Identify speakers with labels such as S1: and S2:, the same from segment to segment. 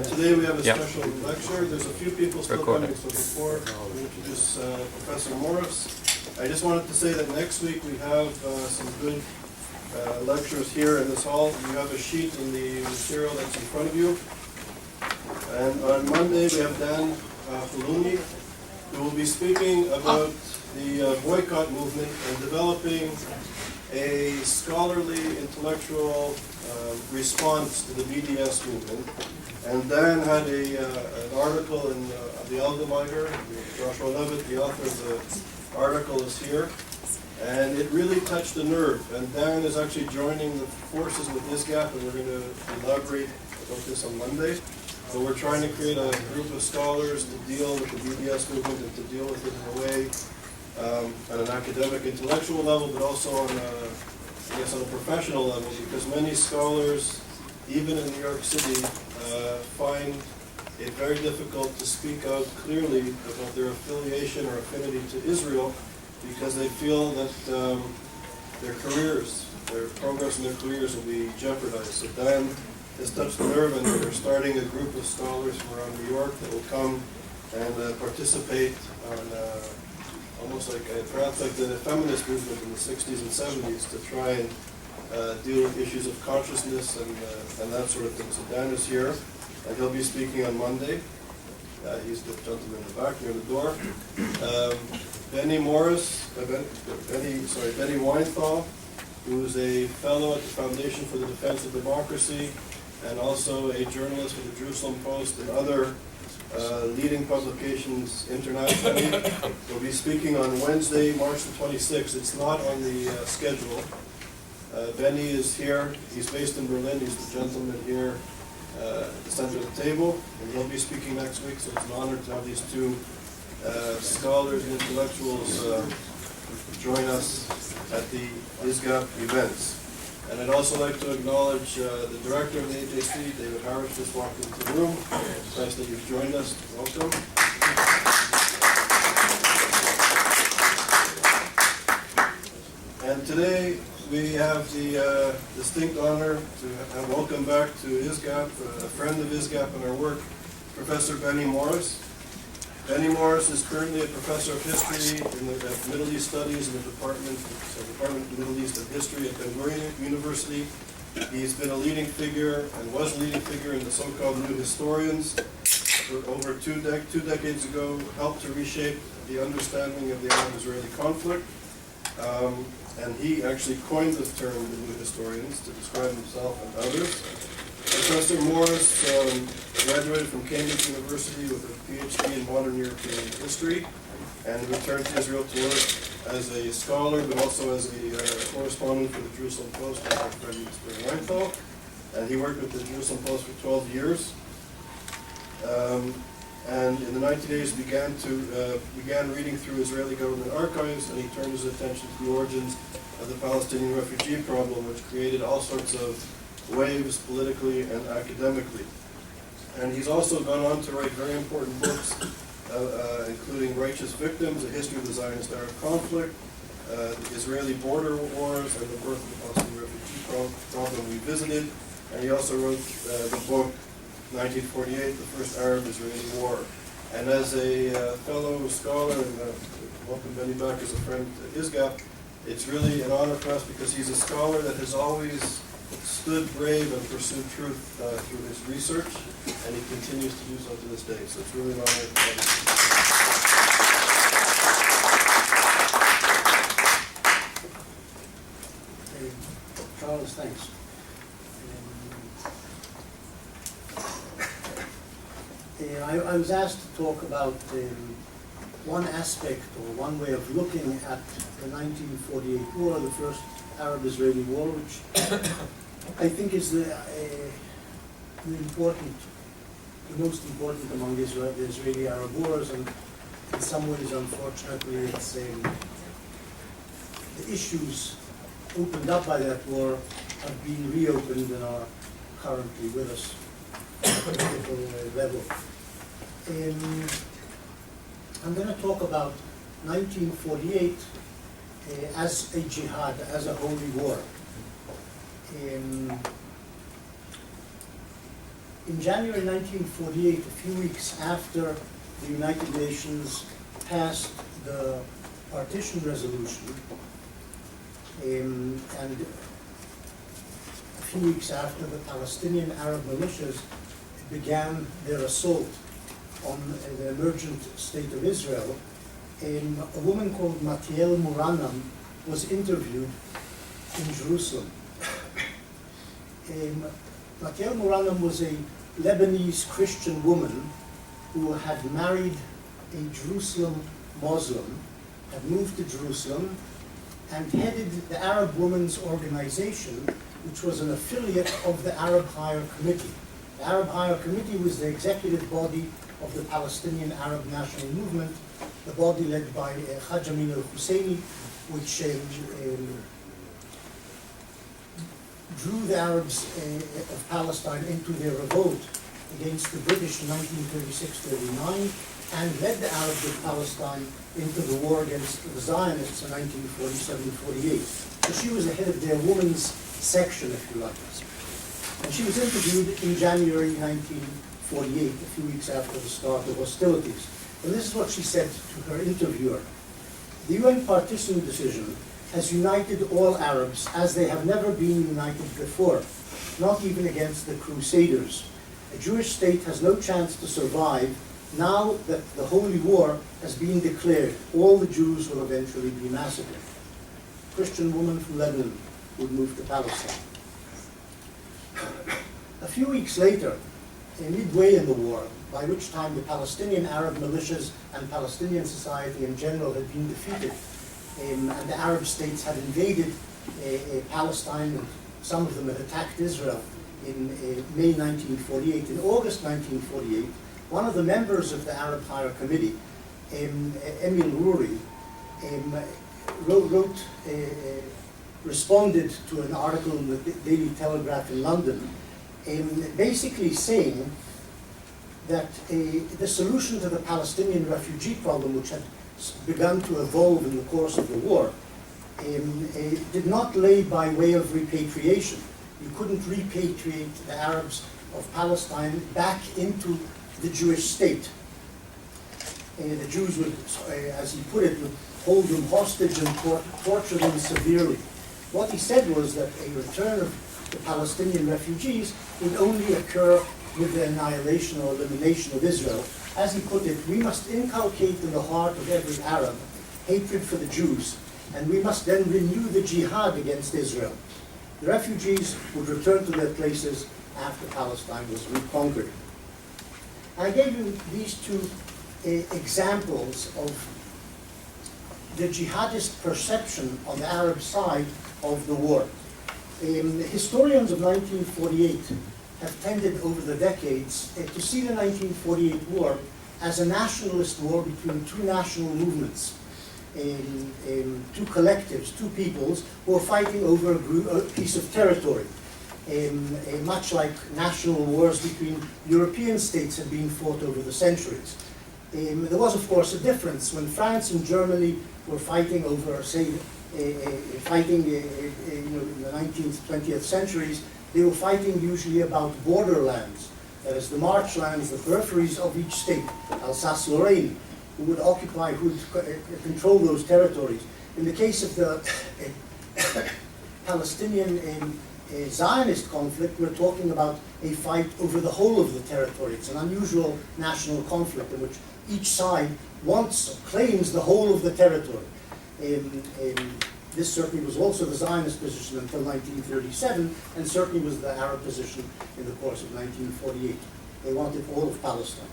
S1: Today we have a special lecture. There's a few people still
S2: Recording.
S1: coming, so before we introduce Professor Morris, I just wanted to say that next week we have some good lectures here in this hall. You have a sheet in the material that's in front of you. And on Monday we have Dan Fuluni, who will be speaking about the boycott movement and developing a scholarly, intellectual response to the BDS movement. And Dan had an article in the Allgemeiner. Joshua Levitt, the author of the article, is here. And it really touched the nerve. And Dan is actually joining the forces with ISGAP, and we're going to elaborate about this on Monday. So we're trying to create a group of scholars to deal with the BDS movement and to deal with it in a way at an academic, intellectual level, but also on on a professional level, because many scholars, even in New York City, find it very difficult to speak out clearly about their affiliation or affinity to Israel, because they feel that their careers, their progress in their careers will be jeopardized. So Dan has touched the nerve, and we're starting a group of scholars from around New York that will come and participate on almost like perhaps like the feminist movement in the 60s and 70s to try and deal with issues of consciousness and that sort of thing. So Dan is here, and he'll be speaking on Monday. He's the gentleman in the back near the door. Benny Weinthal, who is a fellow at the Foundation for the Defense of Democracy and also a journalist for the Jerusalem Post and other leading publications internationally. Will be speaking on Wednesday, March the 26th. It's not on the schedule. Benny is here. He's based in Berlin. He's the gentleman here at the center of the table, and he'll be speaking next week, so it's an honor to have these two scholars and intellectuals join us at the ISGAP events. And I'd also like to acknowledge the director of the AJC, David Harris, just walked into the room. It's nice that you've joined us. Welcome. And today we have the distinct honor to have welcome back to ISGAP, a friend of ISGAP in our work, Professor Benny Morris. Benny Morris is currently a professor of history in the Middle East Studies in the Department of Middle East and History at Ben Gurion University. He's been a leading figure and was a leading figure in the so-called New Historians. For over two decades ago, helped to reshape the understanding of the Arab-Israeli conflict. And he actually coined the term the New Historians to describe himself and others. Professor Morris graduated from Cambridge University with a PhD in modern European history and returned to Israel to work as a scholar, but also as a correspondent for the Jerusalem Post with my friend Mr. Weinthal. And he worked with the Jerusalem Post for 12 years. And in the 1980s began reading through Israeli government archives, and he turned his attention to the origins of the Palestinian refugee problem, which created all sorts of waves politically and academically. And he's also gone on to write very important books, including Righteous Victims, A History of the Zionist-Arab Conflict, the Israeli Border Wars, and the Birth of the Palestinian Refugee Problem Revisited. And he also wrote the book 1948, The First Arab-Israeli War. And as a fellow scholar, and welcome Benny back as a friend to ISGAP, it's really an honor for us because he's a scholar that has always stood brave and pursued truth through his research, and he continues to do so to this day. So it's really an honor to have
S3: you. Charles, thanks. I was asked to talk about one aspect or one way of looking at the 1948 war, the first Arab-Israeli war, which I think is the most important among the Israeli-Arab wars, and in some ways, unfortunately, it's the issues opened up by that war have been reopened and are currently with us at a political level. I'm going to talk about 1948 as a jihad, as a holy war. in January 1948, a few weeks after the United Nations passed the partition resolution, and a few weeks after the Palestinian Arab militias began their assault on the emergent state of Israel, a woman called Matiel Muranam was interviewed in Jerusalem. Matiel Muranam was a Lebanese Christian woman who had married a Jerusalem Muslim, had moved to Jerusalem, and headed the Arab Women's Organization, which was an affiliate of the Arab Higher Committee. The Arab Higher Committee was the executive body of the Palestinian Arab National Movement, the body led by Haj Amin al-Husseini, which drew the Arabs of Palestine into their revolt against the British in 1936-39, and led the Arabs of Palestine into the war against the Zionists in 1947-48. So she was the head of their women's section, if you like. And she was interviewed in January 1948, a few weeks after the start of hostilities. And this is what she said to her interviewer. The UN partition decision has united all Arabs as they have never been united before, not even against the Crusaders. A Jewish state has no chance to survive now that the Holy War has been declared. All the Jews will eventually be massacred. A Christian woman from Lebanon would move to Palestine. A few weeks later, midway in the war, by which time the Palestinian Arab militias and Palestinian society in general had been defeated, and the Arab states had invaded Palestine, and some of them had attacked Israel in May 1948. In August 1948, one of the members of the Arab Higher Committee, Emil Ruri, responded to an article in the Daily Telegraph in London, basically saying that the solution to the Palestinian refugee problem, which had begun to evolve in the course of the war, did not lay by way of repatriation. You couldn't repatriate the Arabs of Palestine back into the Jewish state. The Jews would, as he put it, would hold them hostage and torture them severely. What he said was that a return of the Palestinian refugees would only occur with the annihilation or elimination of Israel. As he put it, we must inculcate in the heart of every Arab hatred for the Jews, and we must then renew the jihad against Israel. The refugees would return to their places after Palestine was reconquered. I gave you these two examples of the jihadist perception on the Arab side of the war. Historians of 1948 have tended over the decades to see the 1948 war as a nationalist war between two national movements, two collectives, two peoples who are fighting over a piece of territory, much like national wars between European states had been fought over the centuries. There was, of course, a difference when France and Germany were fighting over, say, in the 19th, 20th centuries. They were fighting usually about borderlands, that is, the marchlands, the peripheries of each state, Alsace-Lorraine, who would occupy, who would control those territories. In the case of the Palestinian Zionist conflict, we're talking about a fight over the whole of the territory. It's an unusual national conflict in which each side wants, or claims the whole of the territory. This certainly was also the Zionist position until 1937, and certainly was the Arab position in the course of 1948. They wanted all of Palestine.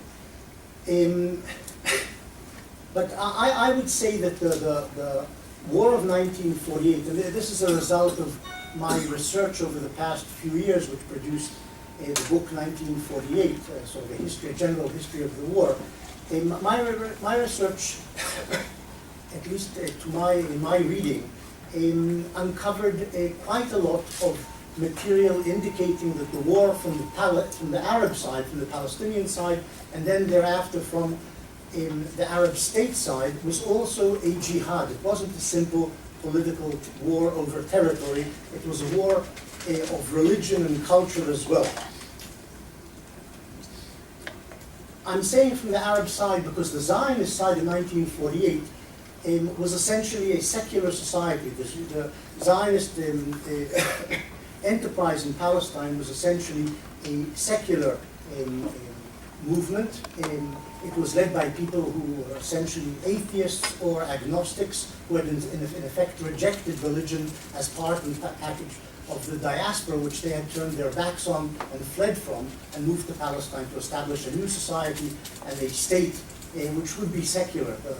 S3: But I would say that the War of 1948, and this is a result of my research over the past few years, which produced the book 1948, sort of a history, a general history of the war. My research, at least in my reading, uncovered quite a lot of material indicating that the war from the Arab side, from the Palestinian side, and then thereafter from the Arab state side, was also a jihad. It wasn't a simple political war over territory. It was a war of religion and culture as well. I'm saying from the Arab side because the Zionist side in 1948 was essentially a secular society. The Zionist enterprise in Palestine was essentially a secular movement. It was led by people who were essentially atheists or agnostics who had in effect rejected religion as part and package of the diaspora, which they had turned their backs on and fled from, and moved to Palestine to establish a new society and a state which would be secular. The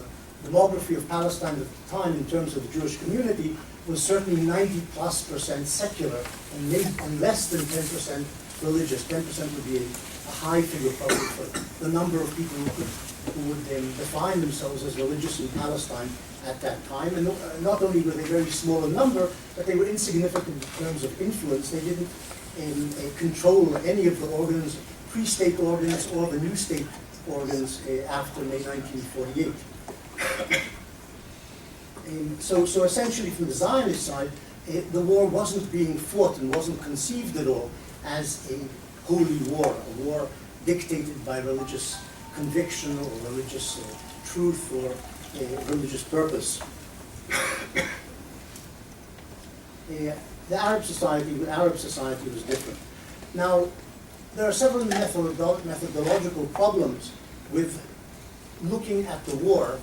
S3: demography of Palestine at the time in terms of the Jewish community was certainly 90+% secular and less than 10% religious. 10% would be a high figure probably for the number of people who would define themselves as religious in Palestine at that time. And not only were they very small in number, but they were insignificant in terms of influence. They didn't control any of the organs, pre-state organs or the new state organs after May 1948. So essentially from the Zionist side, the war wasn't being fought and wasn't conceived at all as a holy war, a war dictated by religious conviction or religious truth or religious purpose. The Arab society was different. Now, there are several methodological problems with looking at the war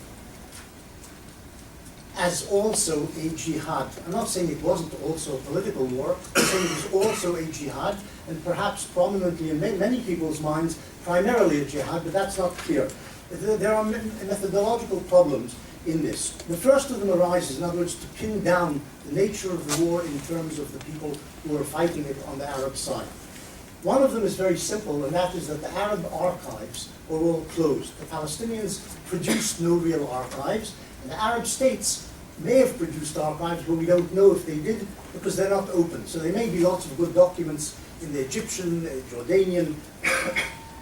S3: as also a jihad. I'm not saying it wasn't also a political war, I'm saying it was also a jihad, and perhaps prominently in many people's minds, primarily a jihad, but that's not clear. There are methodological problems in this. The first of them arises, in other words, to pin down the nature of the war in terms of the people who are fighting it on the Arab side. One of them is very simple, and that is that the Arab archives were all closed. The Palestinians produced no real archives, and the Arab states may have produced archives, but we don't know if they did because they're not open. So there may be lots of good documents in the Egyptian, Jordanian,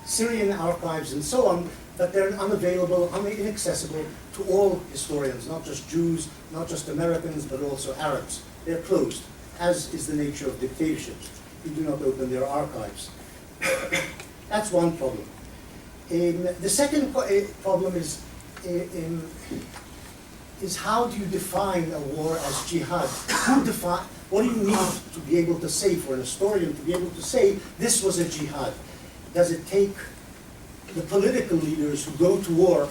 S3: Syrian archives and so on, but they're unavailable, inaccessible to all historians, not just Jews, not just Americans, but also Arabs. They're closed, as is the nature of dictatorships. You do not open their archives. That's one problem. The second problem is how do you define a war as jihad? What do you need to be able to say, for an historian to be able to say, this was a jihad? Does it take the political leaders who go to war,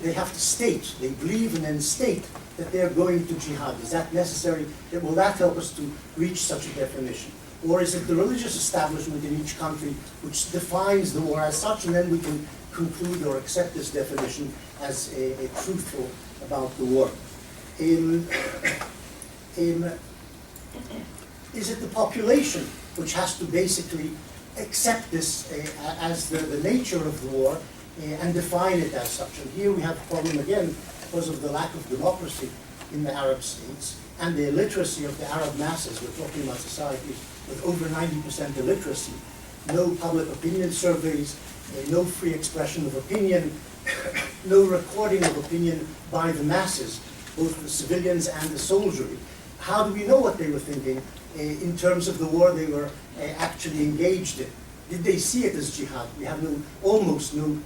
S3: they have to state, they believe and then state that they're going to jihad? Is that necessary? Will that help us to reach such a definition? Or is it the religious establishment in each country which defines the war as such, and then we can conclude or accept this definition as a truthful about the war? Is it the population which has to basically accept this as the nature of the war and define it as such? And here we have a problem again because of the lack of democracy in the Arab states and the illiteracy of the Arab masses. We're talking about societies with over 90% illiteracy, no public opinion surveys, no free expression of opinion, no recording of opinion by the masses, both the civilians and the soldiery. How do we know what they were thinking in terms of the war they were actually engaged in? Did they see it as jihad? We have almost no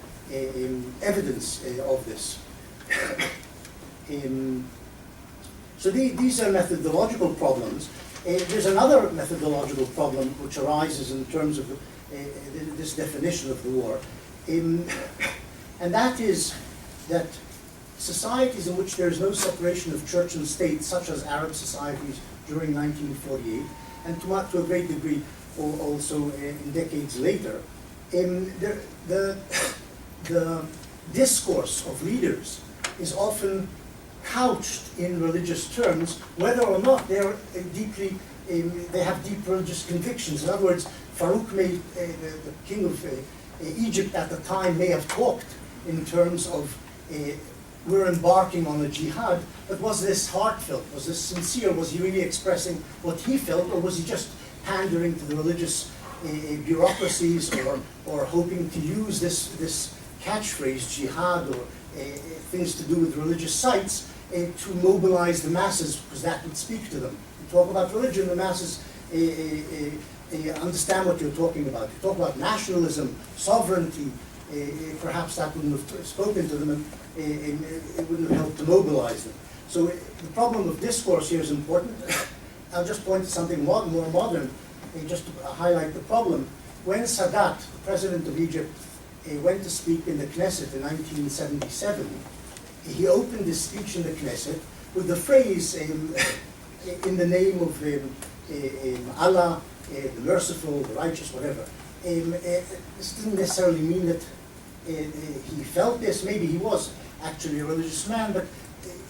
S3: evidence of this. So these are methodological problems. There's another methodological problem which arises in terms of this definition of the war, and that is that societies in which there is no separation of church and state, such as Arab societies during 1948, and to a great degree also in decades later, the discourse of leaders is often couched in religious terms, whether or not they're they have deep religious convictions. In other words, Farouk the king of Egypt at the time may have talked in terms of we're embarking on a jihad, but was this heartfelt? Was this sincere? Was he really expressing what he felt, or was he just pandering to the religious bureaucracies or hoping to use this catchphrase, jihad, or things to do with religious sites to mobilize the masses, because that would speak to them. You talk about religion, the masses understand what you're talking about. You talk about nationalism, sovereignty, perhaps that wouldn't have spoken to them, and it wouldn't have helped to mobilize them. So the problem of discourse here is important. I'll just point to something more modern, just to highlight the problem. When Sadat, the president of Egypt, went to speak in the Knesset in 1977, he opened his speech in the Knesset with the phrase, in the name of Allah, the merciful, the righteous, whatever. This didn't necessarily mean that he felt this. Maybe he was actually a religious man, but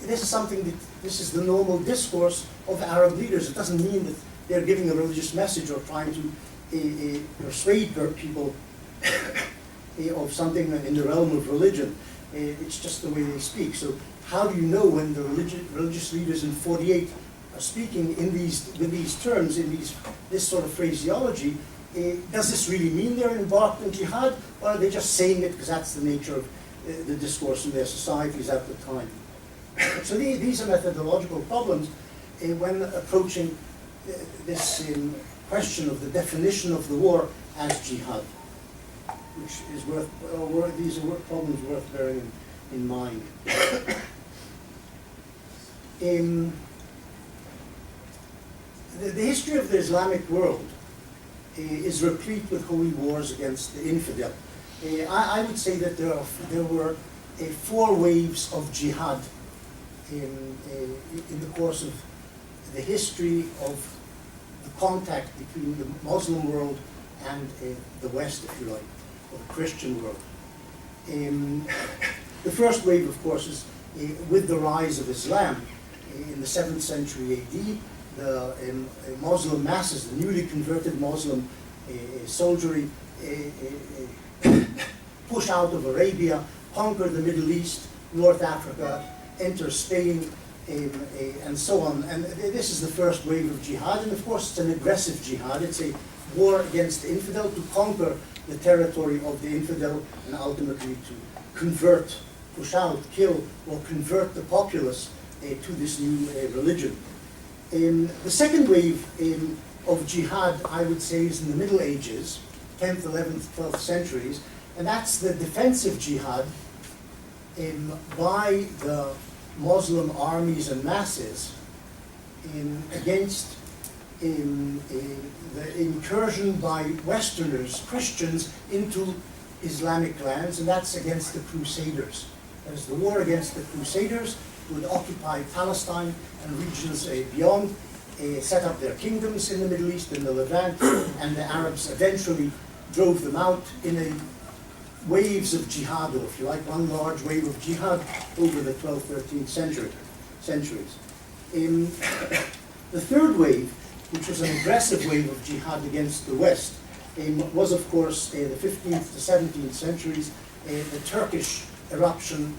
S3: this is something that, this is the normal discourse of Arab leaders. It doesn't mean that they're giving a religious message or trying to persuade people of something in the realm of religion. It's just the way they speak. So how do you know when the religious leaders in 48 are speaking in with these terms, in this sort of phraseology? Does this really mean they're embarked in jihad, or are they just saying it because that's the nature of the discourse in their societies at the time? So these are methodological problems when approaching this question of the definition of the war as jihad, which is these are problems worth bearing in mind. The history of the Islamic world is replete with holy wars against the infidel. I would say that there were 4 waves of jihad in the course of the history of the contact between the Muslim world and the West, if you like, or the Christian world. The first wave, of course, is with the rise of Islam in the 7th century AD. The Muslim masses, the newly converted Muslim soldiery, push out of Arabia, conquer the Middle East, North Africa, enter Spain, and so on. And this is the first wave of jihad, and of course it's an aggressive jihad. It's a war against the infidel to conquer the territory of the infidel and ultimately to convert, push out, kill, or convert the populace to this new religion. The second wave of jihad, I would say, is in the Middle Ages, 10th, 11th, 12th centuries, and that's the defensive jihad by the Muslim armies and masses against the incursion by Westerners, Christians, into Islamic lands, and that's against the Crusaders. There's the war against the Crusaders, who would occupy Palestine and regions beyond, set up their kingdoms in the Middle East, in the Levant, and the Arabs eventually drove them out in waves of jihad, or if you like, one large wave of jihad over the 12th, 13th centuries. The third wave, which was an aggressive wave of jihad against the West, was of course the 15th to 17th centuries, the Turkish eruption,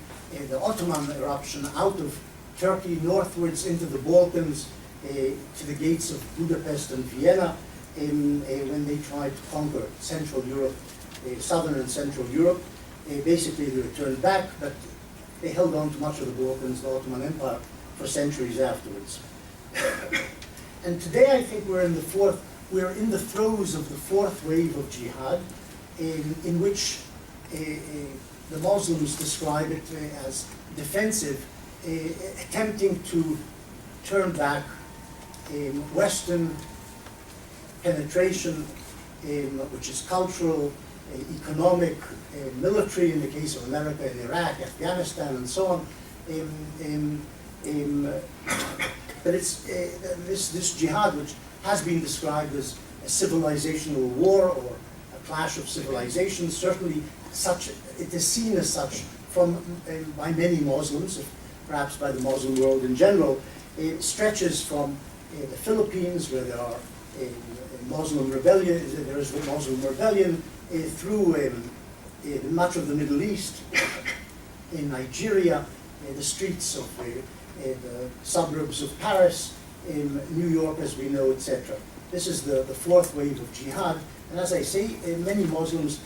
S3: the Ottoman eruption out of Turkey northwards into the Balkans, to the gates of Budapest and Vienna, when they tried to conquer Central Europe, southern and Central Europe. Basically they returned back, but they held on to much of the Balkans, the Ottoman Empire, for centuries afterwards. And today I think we're in the throes of the 4th wave of jihad, in which the Muslims describe it as defensive, attempting to turn back Western penetration, which is cultural, economic, military in the case of America in Iraq, Afghanistan, and so on. But it's this jihad, which has been described as a civilizational war or a clash of civilizations, certainly it is seen as such by many Muslims, perhaps by the Muslim world in general. It stretches from the Philippines, where there are Muslim rebellion, there is a Muslim rebellion, through much of the Middle East, in Nigeria, the streets of the suburbs of Paris, in New York, as we know, etc. This is the 4th wave of jihad, and as I say, many Muslims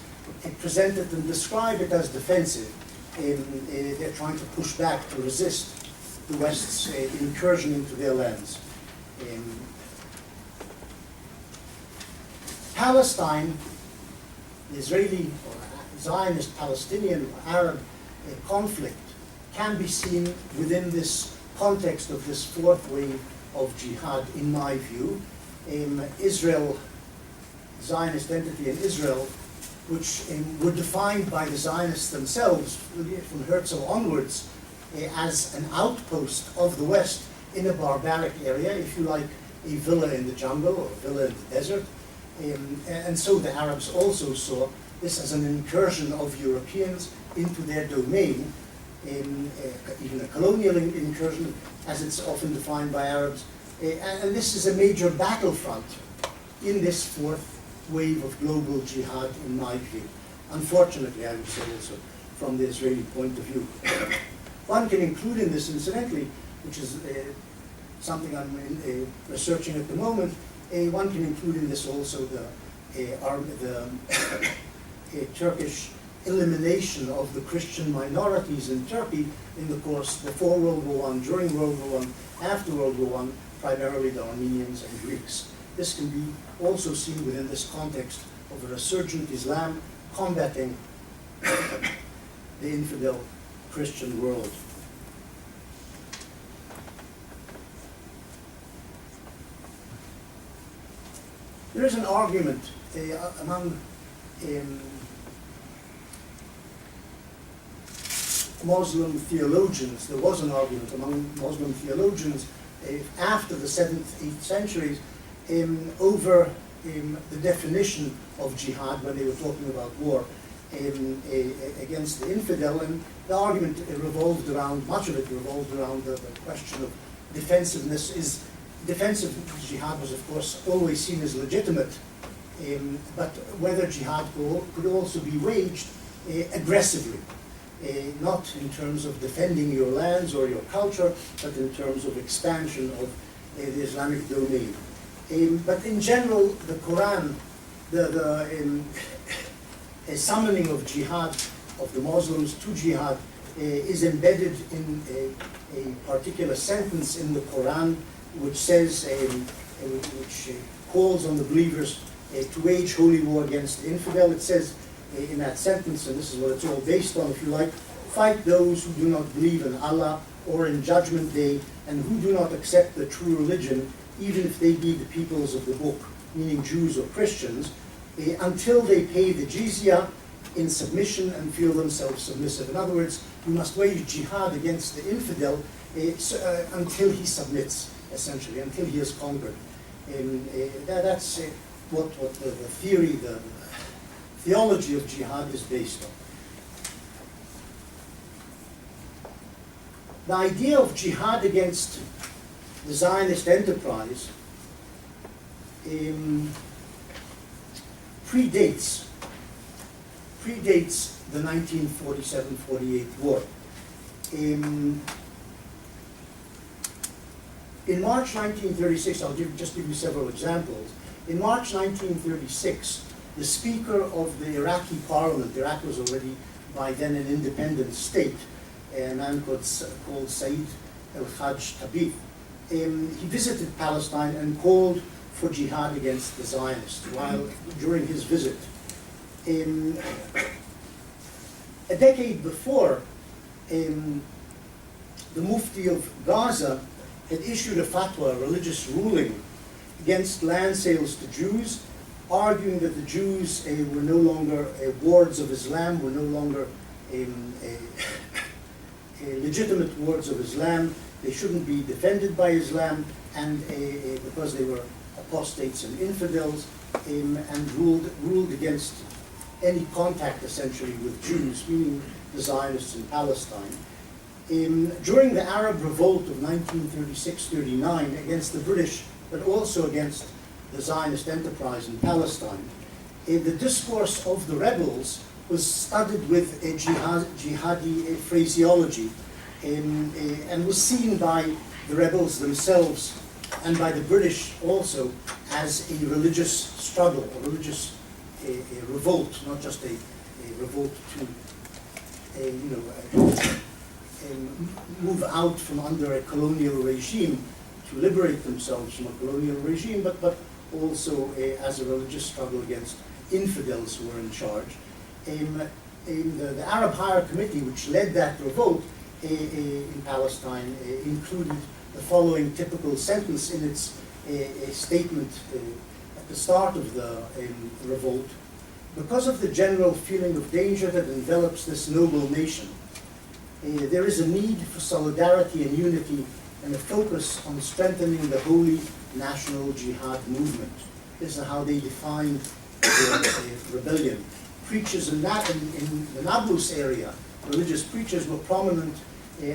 S3: present it and describe it as defensive. They're trying to push back, to resist the West's incursion into their lands. Palestine, the Zionist-Palestinian Arab conflict can be seen within this context of this fourth wave of jihad, in my view. Israel, Zionist entity in Israel, which were defined by the Zionists themselves from Herzl onwards as an outpost of the West in a barbaric area, if you like, a villa in the jungle or a villa in the desert. And so the Arabs also saw this as an incursion of Europeans into their domain, even a colonial incursion, as it's often defined by Arabs. And this is a major battlefront in this fourth wave of global jihad, in my view. Unfortunately, I would say also, from the Israeli point of view. One can include in this, incidentally, which is something I'm researching at the moment, one can include in this also the Turkish elimination of the Christian minorities in Turkey in the course before World War I, during World War I, after World War I, primarily the Armenians and Greeks. This can be also seen within this context of a resurgent Islam combating the infidel Christian world. There is an argument among Muslim theologians, there was an argument among Muslim theologians after the 7th, 8th centuries over the definition of jihad when they were talking about war against the infidel, and the argument revolved around, much of it revolved around the question of defensiveness. Defensive jihad was, of course, always seen as legitimate, but whether jihad could also be waged aggressively, not in terms of defending your lands or your culture, but in terms of expansion of the Islamic domain. But in general, the Quran, a summoning of jihad, of the Muslims to jihad, is embedded in a particular sentence in the Quran, which says, which calls on the believers to wage holy war against the infidel. It says in that sentence, and this is what it's all based on, if you like, fight those who do not believe in Allah or in Judgment Day, and who do not accept the true religion, even if they be the peoples of the book, meaning Jews or Christians, until they pay the jizya in submission and feel themselves submissive. In other words, you must wage jihad against the infidel until he submits, essentially, until he is conquered. That's what the theory, the theology of jihad is based on. The idea of jihad against the Zionist enterprise predates the 1947-48 war. In March 1936, I'll just give you several examples. In March 1936, the Speaker of the Iraqi Parliament, Iraq was already by then an independent state, a man called Said al-Hajj Tabib, he visited Palestine and called for jihad against the Zionists during his visit. A decade before, the Mufti of Gaza had issued a fatwa, a religious ruling, against land sales to Jews, arguing that the Jews were no longer wards of Islam, were no longer legitimate wards of Islam. They shouldn't be defended by Islam, and because they were apostates and infidels, and ruled against any contact, essentially, with Jews, meaning the Zionists in Palestine. During the Arab Revolt of 1936-39 against the British, but also against the Zionist enterprise in Palestine, the discourse of the rebels was studied with a jihadi phraseology, and was seen by the rebels themselves and by the British also as a religious struggle, a religious revolt, not just a revolt to move out from under a colonial regime, to liberate themselves from a colonial regime, but also as a religious struggle against infidels who were in charge. the Arab Higher Committee, which led that revolt in Palestine, included the following typical sentence in its statement at the start of the revolt. Because of the general feeling of danger that envelops this noble nation, there is a need for solidarity and unity and a focus on strengthening the holy national jihad movement. This is how they defined the rebellion. Preachers in the Nablus area, religious preachers were prominent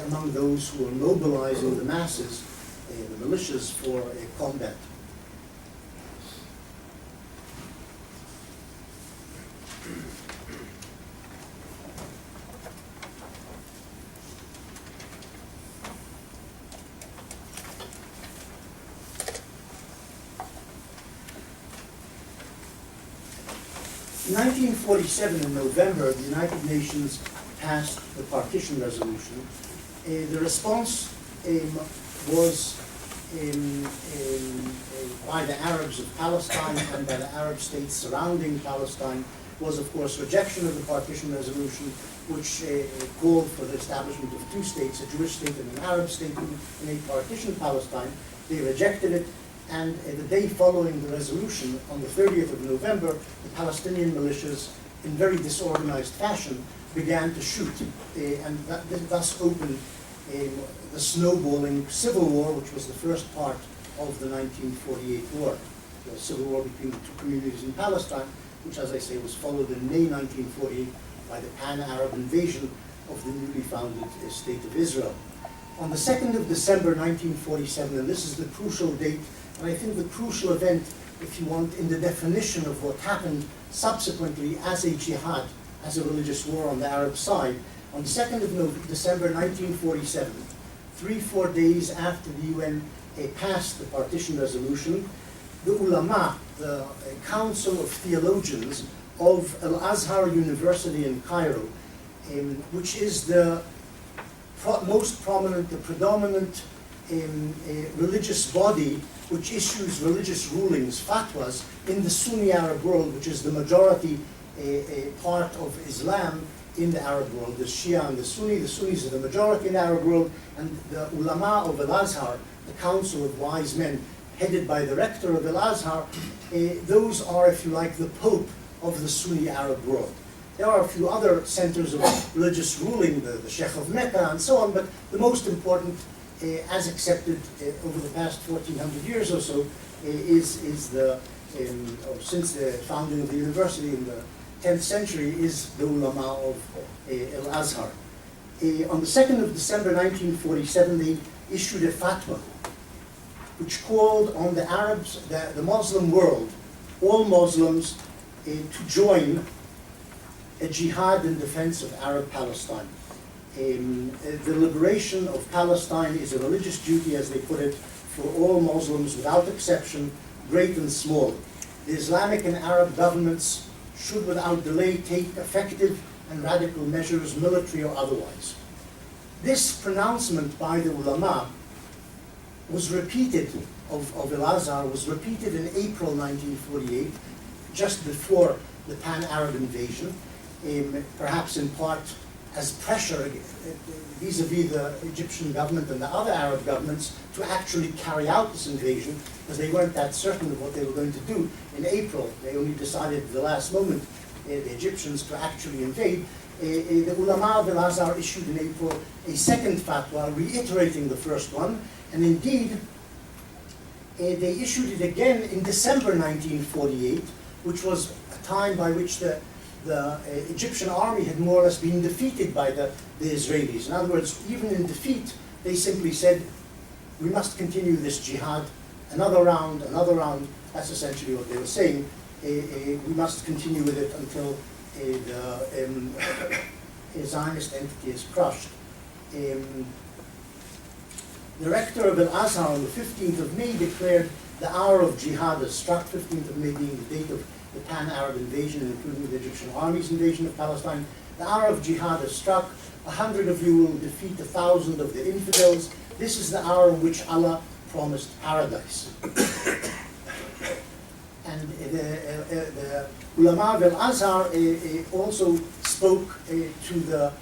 S3: among those who were mobilizing the masses, the militias, for combat. In 1947, in November, the United Nations passed the partition resolution. The response was by the Arabs of Palestine and by the Arab states surrounding Palestine was, of course, rejection of the partition resolution, which called for the establishment of two states, a Jewish state and an Arab state in a partitioned Palestine. They rejected it. And the day following the resolution, on the 30th of November, the Palestinian militias, in very disorganized fashion, began to shoot, and thus opened the snowballing civil war, which was the first part of the 1948 war, the civil war between the two communities in Palestine, which, as I say, was followed in May 1948 by the pan-Arab invasion of the newly founded State of Israel. On the 2nd of December 1947, and this is the crucial date, and I think the crucial event, if you want, in the definition of what happened subsequently as a jihad, as a religious war on the Arab side, on the 2nd of December 1947, 3-4 days after the UN passed the partition resolution, the ulama, the Council of Theologians of Al-Azhar University in Cairo, which is the most prominent, the predominant religious body which issues religious rulings, fatwas, in the Sunni Arab world, which is the majority part of Islam in the Arab world. The Shia and the Sunnis are the majority in the Arab world, and the ulama of Al-Azhar, the council of wise men, headed by the rector of Al-Azhar, those are, if you like, the Pope of the Sunni Arab world. There are a few other centers of religious ruling, the Sheikh of Mecca and so on, but the most important, as accepted over the past 1400 years or so, is the, or since the founding of the university in the 10th century, is the ulama of Al-Azhar. On the 2nd of December 1947, they issued a fatwa which called on the Arabs, the Muslim world, all Muslims, to join a jihad in defense of Arab Palestine. The liberation of Palestine is a religious duty, as they put it, for all Muslims without exception, great and small. The Islamic and Arab governments should without delay take effective and radical measures, military or otherwise. This pronouncement by the ulama was repeated, of Al-Azhar, was repeated in April 1948, just before the pan-Arab invasion, perhaps in part as pressure vis-a-vis the Egyptian government and the other Arab governments to actually carry out this invasion, because they weren't that certain of what they were going to do in April. They only decided at the last moment, the Egyptians, to actually invade. The ulama of Al-Azhar issued in April a second fatwa reiterating the first one, and indeed they issued it again in December 1948, which was a time by which the Egyptian army had more or less been defeated by the Israelis. In other words, even in defeat, they simply said, we must continue this jihad, another round, that's essentially what they were saying. We must continue with it until the Zionist entity is crushed. The rector of Al-Azhar on the 15th of May declared the hour of jihad has struck, 15th of May being the date of the pan-Arab invasion, including the Egyptian army's invasion of Palestine. The hour of jihad has struck. 100 of you will defeat 1,000 of the infidels. This is the hour in which Allah promised paradise. And the ulama of Al-Azhar also spoke to the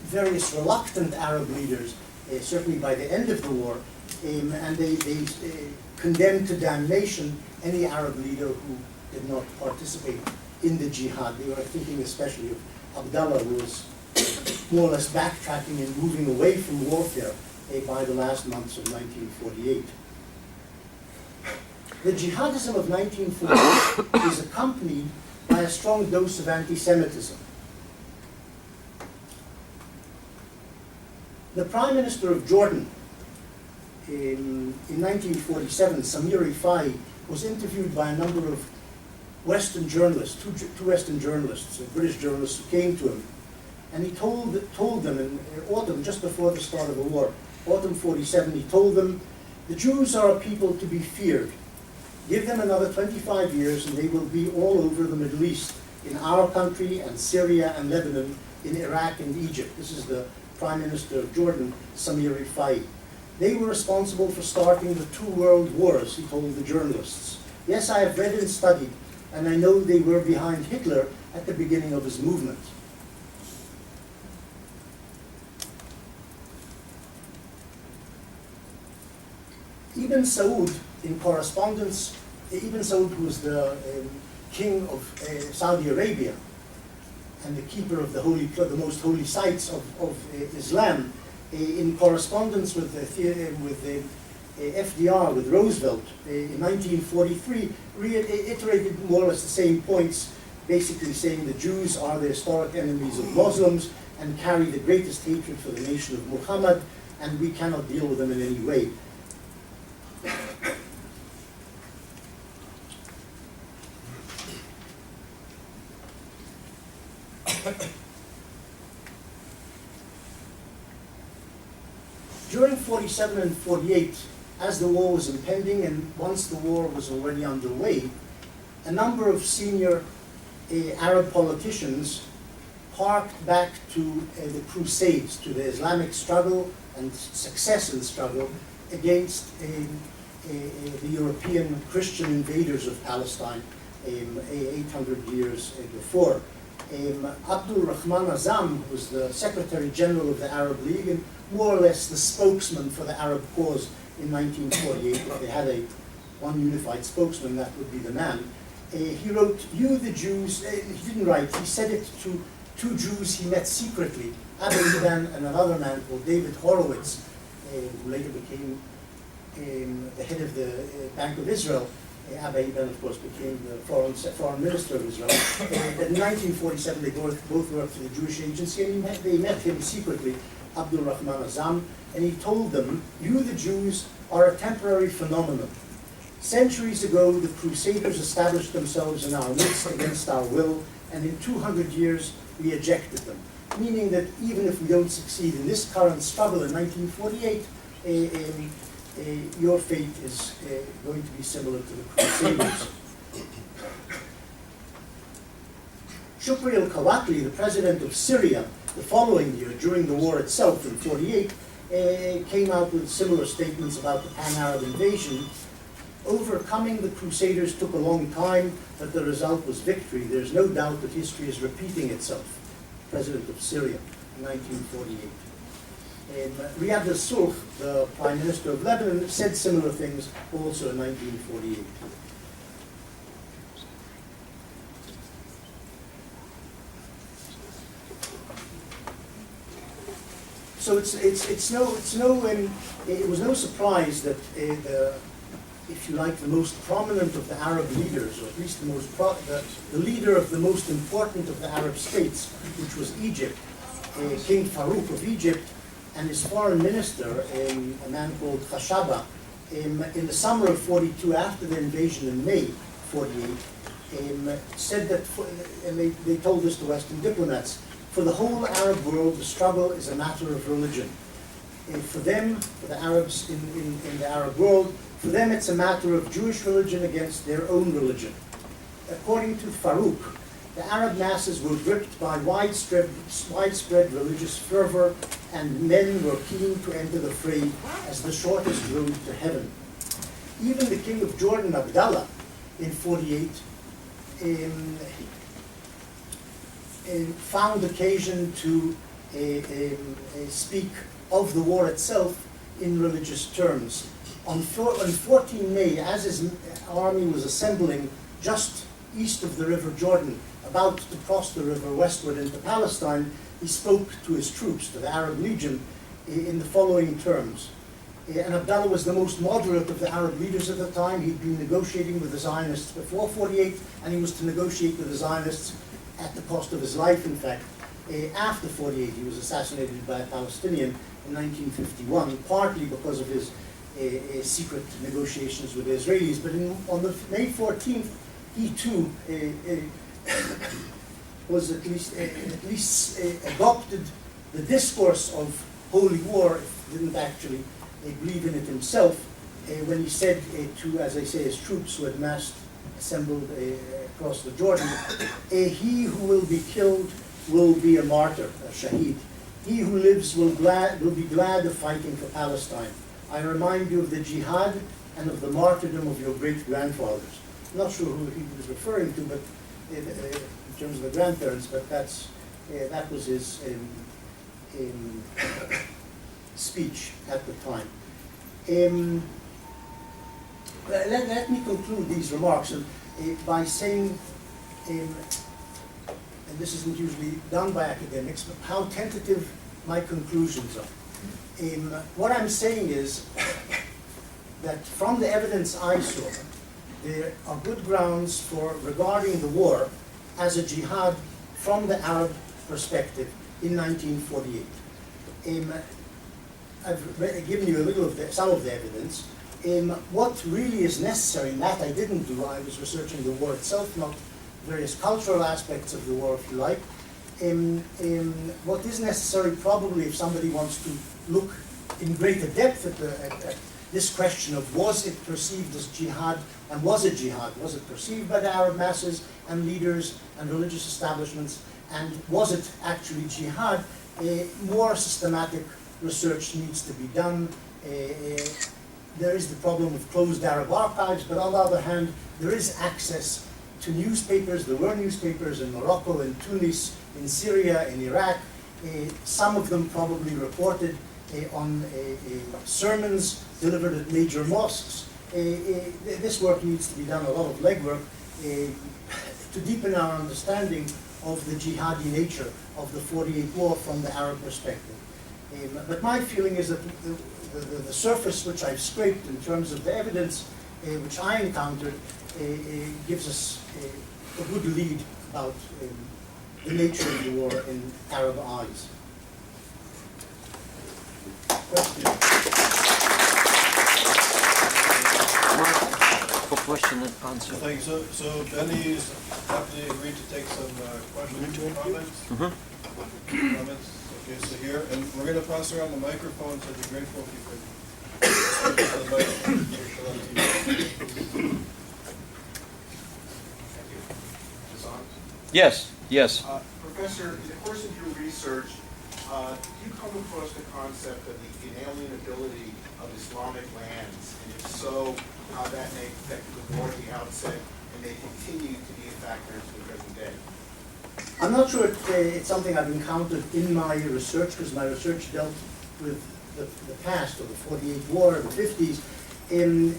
S3: various reluctant Arab leaders, certainly by the end of the war, and they condemned to damnation any Arab leader who did not participate in the jihad. They were thinking especially of Abdullah, who was more or less backtracking and moving away from warfare by the last months of 1948. The jihadism of 1948 is accompanied by a strong dose of anti-Semitism. The Prime Minister of Jordan in 1947, Samir Rifai, was interviewed by a number of Western journalists, two Western journalists, British journalists who came to him, and he told them in autumn, just before the start of the war, autumn 47, he told them, the Jews are a people to be feared. Give them another 25 years and they will be all over the Middle East, in our country and Syria and Lebanon, in Iraq and Egypt. This is the Prime Minister of Jordan, Samir Rifai. They were responsible for starting the 2 world wars, he told the journalists. Yes, I have read and studied, and I know they were behind Hitler at the beginning of his movement. Ibn Saud, in correspondence, Ibn Saud, who was the king of Saudi Arabia and the keeper of the most holy sites of Islam, in correspondence with FDR, with Roosevelt, in 1943, reiterated more or less the same points, basically saying the Jews are the historic enemies of Muslims and carry the greatest hatred for the nation of Muhammad, and we cannot deal with them in any way. During 47 and 48, as the war was impending and once the war was already underway, a number of senior Arab politicians harked back to the Crusades, to the Islamic struggle and success in the struggle against the European Christian invaders of Palestine 800 years before. Abdul Rahman Azam was the Secretary General of the Arab League and more or less the spokesman for the Arab cause in 1948. If they had one unified spokesman, that would be the man. He wrote, "You the Jews," he didn't write, he said it to 2 Jews he met secretly, Abu Iban and another man called David Horowitz, who later became the head of the Bank of Israel. Abu Iban, of course, became the foreign minister of Israel. In 1947, they both worked for the Jewish Agency, and they met him secretly, Abdul Rahman Azam, and he told them, "You, the Jews, are a temporary phenomenon. Centuries ago, the Crusaders established themselves in our midst against our will, and in 200 years, we ejected them." Meaning that even if we don't succeed in this current struggle in 1948, your fate is going to be similar to the Crusaders. Shukri al-Kawakli, the president of Syria, the following year, during the war itself in 48, came out with similar statements about the Pan-Arab invasion. Overcoming the Crusaders took a long time, but the result was victory. There's no doubt that history is repeating itself. President of Syria in 1948. Riyad al-Sulh, the Prime Minister of Lebanon, said similar things also in 1948. So it was no surprise that if you like, the most prominent of the Arab leaders, or at least the leader of the most important of the Arab states, which was Egypt, King Farouk of Egypt, and his foreign minister, a man called Khashaba, in the summer of 42, after the invasion in May 48, said that, and they told this to Western diplomats, for the whole Arab world, the struggle is a matter of religion. And for them, for the Arabs in the Arab world, for them it's a matter of Jewish religion against their own religion. According to Farouk, the Arab masses were gripped by widespread religious fervor, and men were keen to enter the fray as the shortest road to heaven. Even the king of Jordan, Abdullah, in 48, found occasion to speak of the war itself in religious terms. On 14 May, as his army was assembling just east of the River Jordan, about to cross the river westward into Palestine, he spoke to his troops, to the Arab Legion, in the following terms. And Abdallah was the most moderate of the Arab leaders at the time. He'd been negotiating with the Zionists before 48, and he was to negotiate with the Zionists at the cost of his life, in fact. After 48, he was assassinated by a Palestinian in 1951, partly because of his secret negotiations with the Israelis. But on May 14th, he too was at least adopted the discourse of holy war, didn't actually believe in it himself, when he said to, as I say, his troops who had assembled across the Jordan, he who will be killed will be a martyr, a shaheed. He who lives will be glad of fighting for Palestine. I remind you of the jihad and of the martyrdom of your great-grandfathers. I'm not sure who he was referring to, but in terms of the grandparents, but that was his speech at the time. Let me conclude these remarks by saying, and this isn't usually done by academics, but how tentative my conclusions are. What I'm saying is that from the evidence I saw, there are good grounds for regarding the war as a jihad from the Arab perspective in 1948. I've given you a little of some of the evidence. What really is necessary, and that I didn't do, I was researching the war itself, not various cultural aspects of the war, if you like. What is necessary probably if somebody wants to look in greater depth at this question of was it perceived as jihad, and was it jihad? Was it perceived by the Arab masses and leaders and religious establishments, and was it actually jihad? More systematic research needs to be done. There is the problem of closed Arab archives, but on the other hand, there is access to newspapers. There were newspapers in Morocco, in Tunis, in Syria, in Iraq. Some of them probably reported on sermons delivered at major mosques. This work needs to be done, a lot of legwork, to deepen our understanding of the jihadi nature of the 48 war from the Arab perspective. But my feeling is that the surface which I've scraped in terms of the evidence which I encountered gives us a good lead about the nature of the war in Arab eyes.
S2: For question and answer.
S1: Thank you. So Benny's happily agreed to take some questions and comments. Comments. Okay, so here, and we're going to pass around the microphone, so I'd be grateful if you could speak to the microphone.
S4: Thank you. Is this on?
S2: Yes, yes.
S4: Professor, in the course of your research, you come across the concept of the inalienability of Islamic lands, and if so, how that may affect the war at the outset and may continue to be a factor to the present day.
S3: I'm not sure it's something I've encountered in my research, because my research dealt with the past, or the 48 war, the 50s, and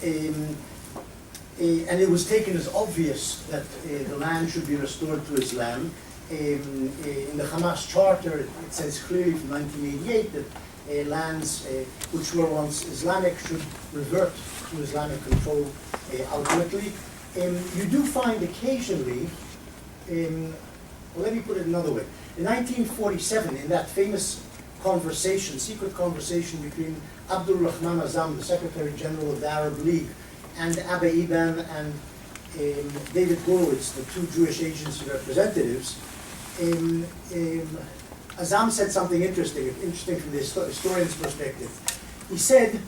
S3: it was taken as obvious that the land should be restored to Islam. In the Hamas Charter, it says clearly from 1988 that lands which were once Islamic should revert to Islamic control ultimately. You do find occasionally, well, let me put it another way. In 1947, in that famous conversation, secret conversation between Abdul Rahman Azam, the Secretary General of the Arab League, and Abba Eban and David Gorowitz, the two Jewish agency representatives, Azam said something interesting from the historian's perspective. He said,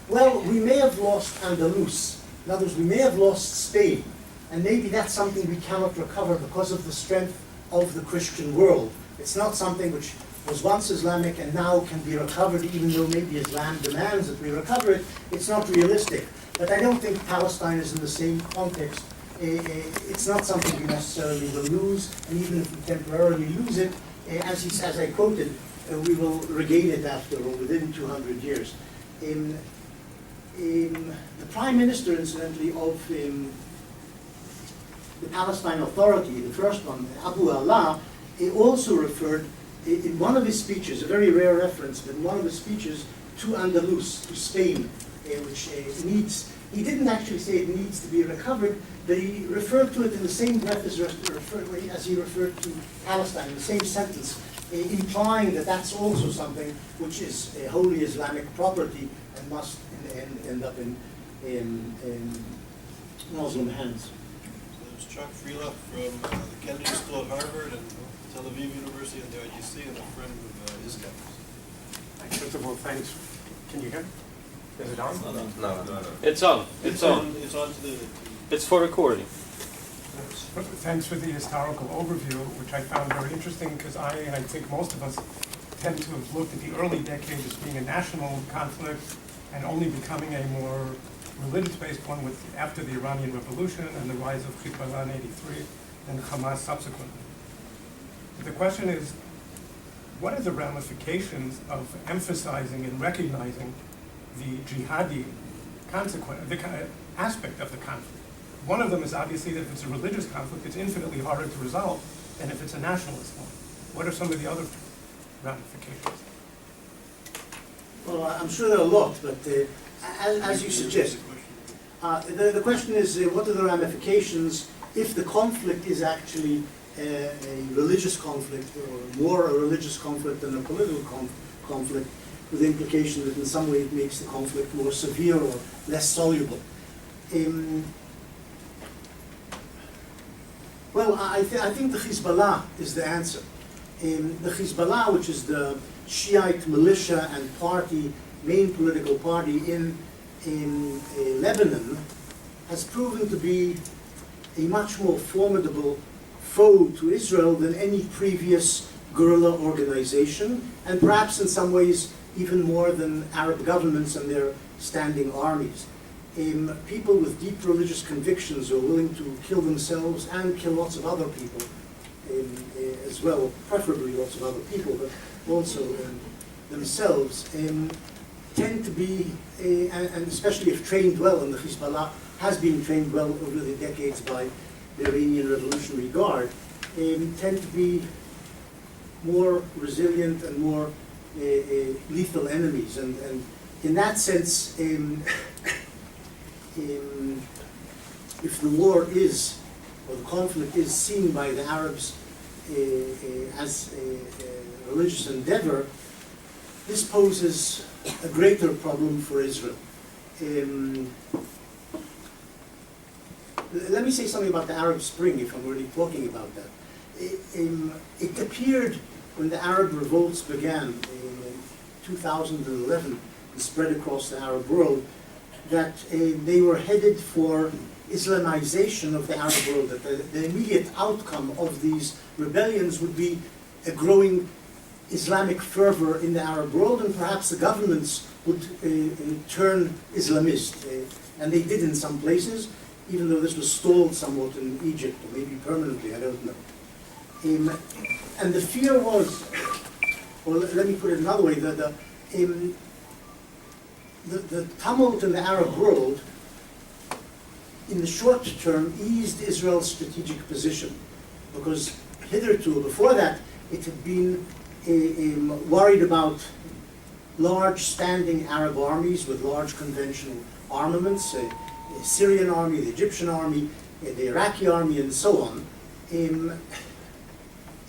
S3: well, we may have lost Andalus. In other words, we may have lost Spain, and maybe that's something we cannot recover because of the strength of the Christian world. It's not something which was once Islamic and now can be recovered, even though maybe Islam demands that we recover it. It's not realistic. But I don't think Palestine is in the same context it's not something we necessarily will lose, and even if we temporarily lose it, as I quoted, we will regain it after or within 200 years. The Prime Minister, incidentally, of the Palestine Authority, the first one, Abu Allah, he also referred in one of his speeches, a very rare reference, but in one of his speeches to Andalus, to Spain, which needs, he didn't actually say it needs to be recovered, but he referred to it in the same breath as he referred to Palestine, in the same sentence, implying that that's also something which is a wholly Islamic property and must end up in Muslim hands.
S1: There's Chuck Freelock from the Kennedy School at Harvard and Tel Aviv University and the IGC, and a friend of ISGAP.
S5: First of all, thanks. Can you hear? Is it on?
S6: No.
S2: It's on. It's on.
S1: It's on to the.
S2: It's for recording.
S5: Thanks for the historical overview, which I found very interesting because I think most of us tend to have looked at the early decades as being a national conflict and only becoming a more religious-based one with after the Iranian Revolution and the rise of Hezbollah in '83 and Hamas subsequently. The question is, what are the ramifications of emphasizing and recognizing the jihadi aspect of the conflict? One of them is obviously that if it's a religious conflict, it's infinitely harder to resolve than if it's a nationalist one. What are some of the other ramifications?
S3: Well, I'm sure there are a lot, but as you suggest, the question is what are the ramifications if the conflict is actually a religious conflict, or more a religious conflict than a political conflict, with the implication that in some way it makes the conflict more severe or less soluble. Well, I think the Hezbollah is the answer. The Hezbollah, which is the Shiite militia and party, main political party in Lebanon, has proven to be a much more formidable foe to Israel than any previous guerrilla organization, and perhaps in some ways even more than Arab governments and their standing armies. People with deep religious convictions are willing to kill themselves and kill lots of other people as well, preferably lots of other people, but also themselves, tend to be, and especially if trained well, and the Hezbollah has been trained well over the decades by the Iranian Revolutionary Guard, tend to be more resilient and more lethal enemies. And in that sense, if the war is, or the conflict is seen by the Arabs as a religious endeavor, this poses a greater problem for Israel. Let me say something about the Arab Spring, if I'm already talking about that. It appeared when the Arab revolts began in 2011 and spread across the Arab world, that they were headed for Islamization of the Arab world, that the immediate outcome of these rebellions would be a growing Islamic fervor in the Arab world, and perhaps the governments would turn Islamist. And they did in some places, even though this was stalled somewhat in Egypt, or maybe permanently, I don't know. And the fear was, or let me put it another way, the tumult in the Arab world, in the short term, eased Israel's strategic position, because hitherto, before that, it had been worried about large standing Arab armies with large conventional armaments, the Syrian army, the Egyptian army, the Iraqi army, and so on.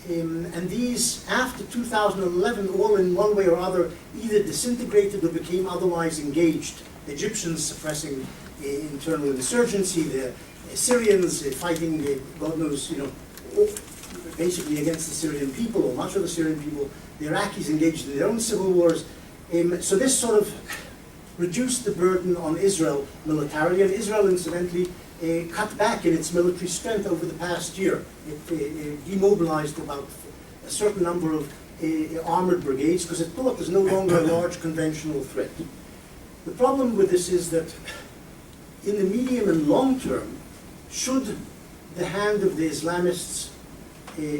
S3: And these, after 2011, all in one way or other, either disintegrated or became otherwise engaged. The Egyptians suppressing internal insurgency, the Syrians fighting, God knows, basically against the Syrian people, or much of the Syrian people, the Iraqis engaged in their own civil wars. So this sort of reduced the burden on Israel militarily, and Israel, incidentally, cut back in its military strength over the past year. It demobilized about a certain number of armored brigades because it thought there's no longer a large conventional threat. The problem with this is that in the medium and long term, should the hand of the Islamists,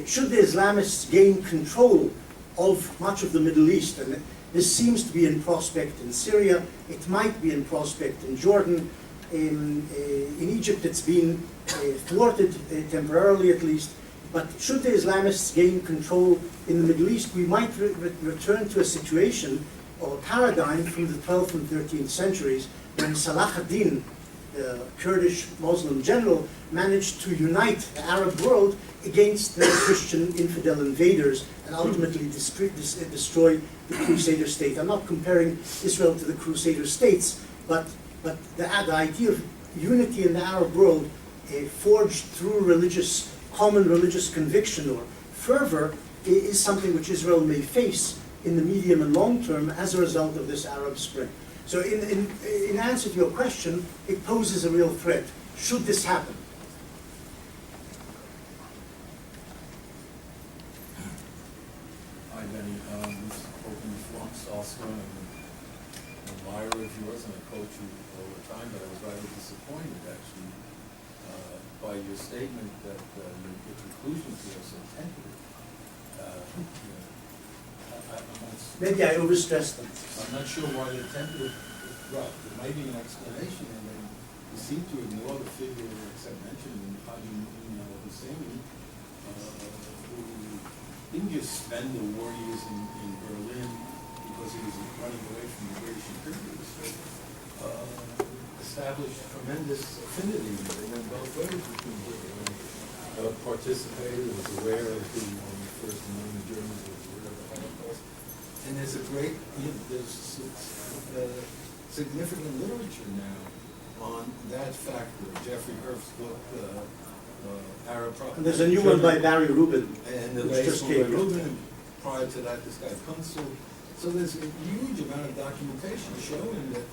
S3: should the Islamists gain control of much of the Middle East, and this seems to be in prospect in Syria, it might be in prospect in Jordan, in Egypt it's been thwarted temporarily at least, but should the Islamists gain control in the Middle East, we might return to a situation or a paradigm from the 12th and 13th centuries when Salah ad-Din, the Kurdish Muslim general, managed to unite the Arab world against the Christian infidel invaders and ultimately destroy the Crusader state. I'm not comparing Israel to the Crusader states, but the idea of unity in the Arab world forged through common religious conviction or fervor is something which Israel may face in the medium and long term as a result of this Arab Spring. So in answer to your question, it poses a real threat. Should this happen?
S6: Hi, Benny. Open flumps also. I'm an admirer of yours and I coach you all the time, but I was rather disappointed actually by your statement that your conclusions here are so tentative.
S3: Maybe I overstressed them.
S6: I'm not sure why they're tentative. Well, there might be an explanation, and then you seem to ignore the figure except mentioned in Haji Husseini, who didn't just spend the war years in Berlin because he was running away from the British imperialists, but established tremendous affinity. They went both ways between Hitler and participated, was aware of the first among the Germans, was aware of the Holocaust. And there's a great, there's significant literature now on that factor. Jeffrey Herf's book, Arab Propaganda.
S3: And there's a new one by Barry Rubin.
S6: And the
S3: which
S6: latest
S3: just
S6: one by
S3: came out.
S6: Rubin. Prior to that, this guy Kunzel. So there's a huge amount of documentation showing that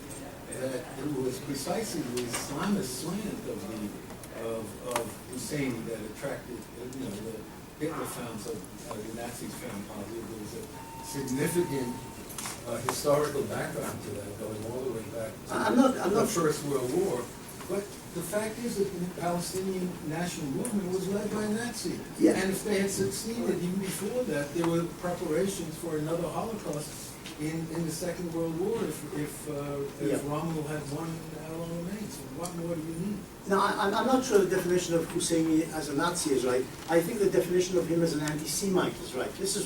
S6: it was precisely the Islamist slant of Husseini that attracted, the Hitler found, so the Nazis found positive. There was a significant historical background to that, going all the way back to the First World War. But the fact is that the Palestinian national movement was led by a Nazi.
S3: Yeah.
S6: And if they had succeeded even before that, there were preparations for another Holocaust in the Second World War if Rommel had won Allied remains. What more do you need?
S3: Now, I'm not sure the definition of Husseini as a Nazi is right. I think the definition of him as an anti-Semite is right. This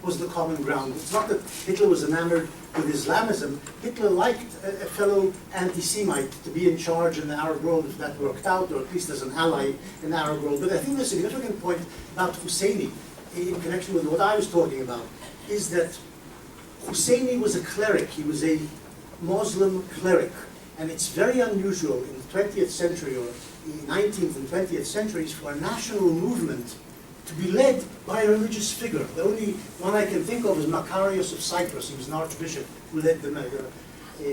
S3: was the common ground. It's not that Hitler was enamored with Islamism. Hitler liked a fellow anti-Semite to be in charge in the Arab world if that worked out, or at least as an ally in the Arab world. But I think the significant point about Husseini, in connection with what I was talking about, is that Husseini was a cleric. He was a Muslim cleric. And it's very unusual in the 20th century or the 19th and 20th centuries for a national movement to be led by a religious figure. The only one I can think of is Macarius of Cyprus. He was an archbishop who led the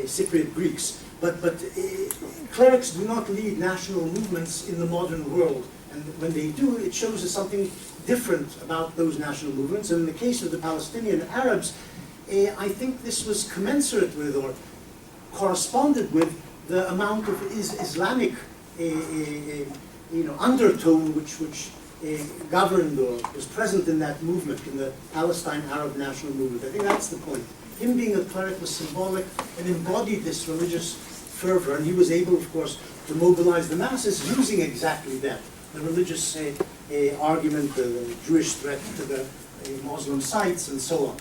S3: Cypriot Greeks. But clerics do not lead national movements in the modern world. And when they do, it shows us something different about those national movements. And in the case of the Palestinian Arabs, I think this was commensurate with or corresponded with the amount of Islamic undertone which governed or was present in that movement, in the Palestine Arab national movement. I think that's the point. Him being a cleric was symbolic and embodied this religious fervor, and he was able, of course, to mobilize the masses using exactly that, the religious argument, the Jewish threat to the Muslim sites, and so on.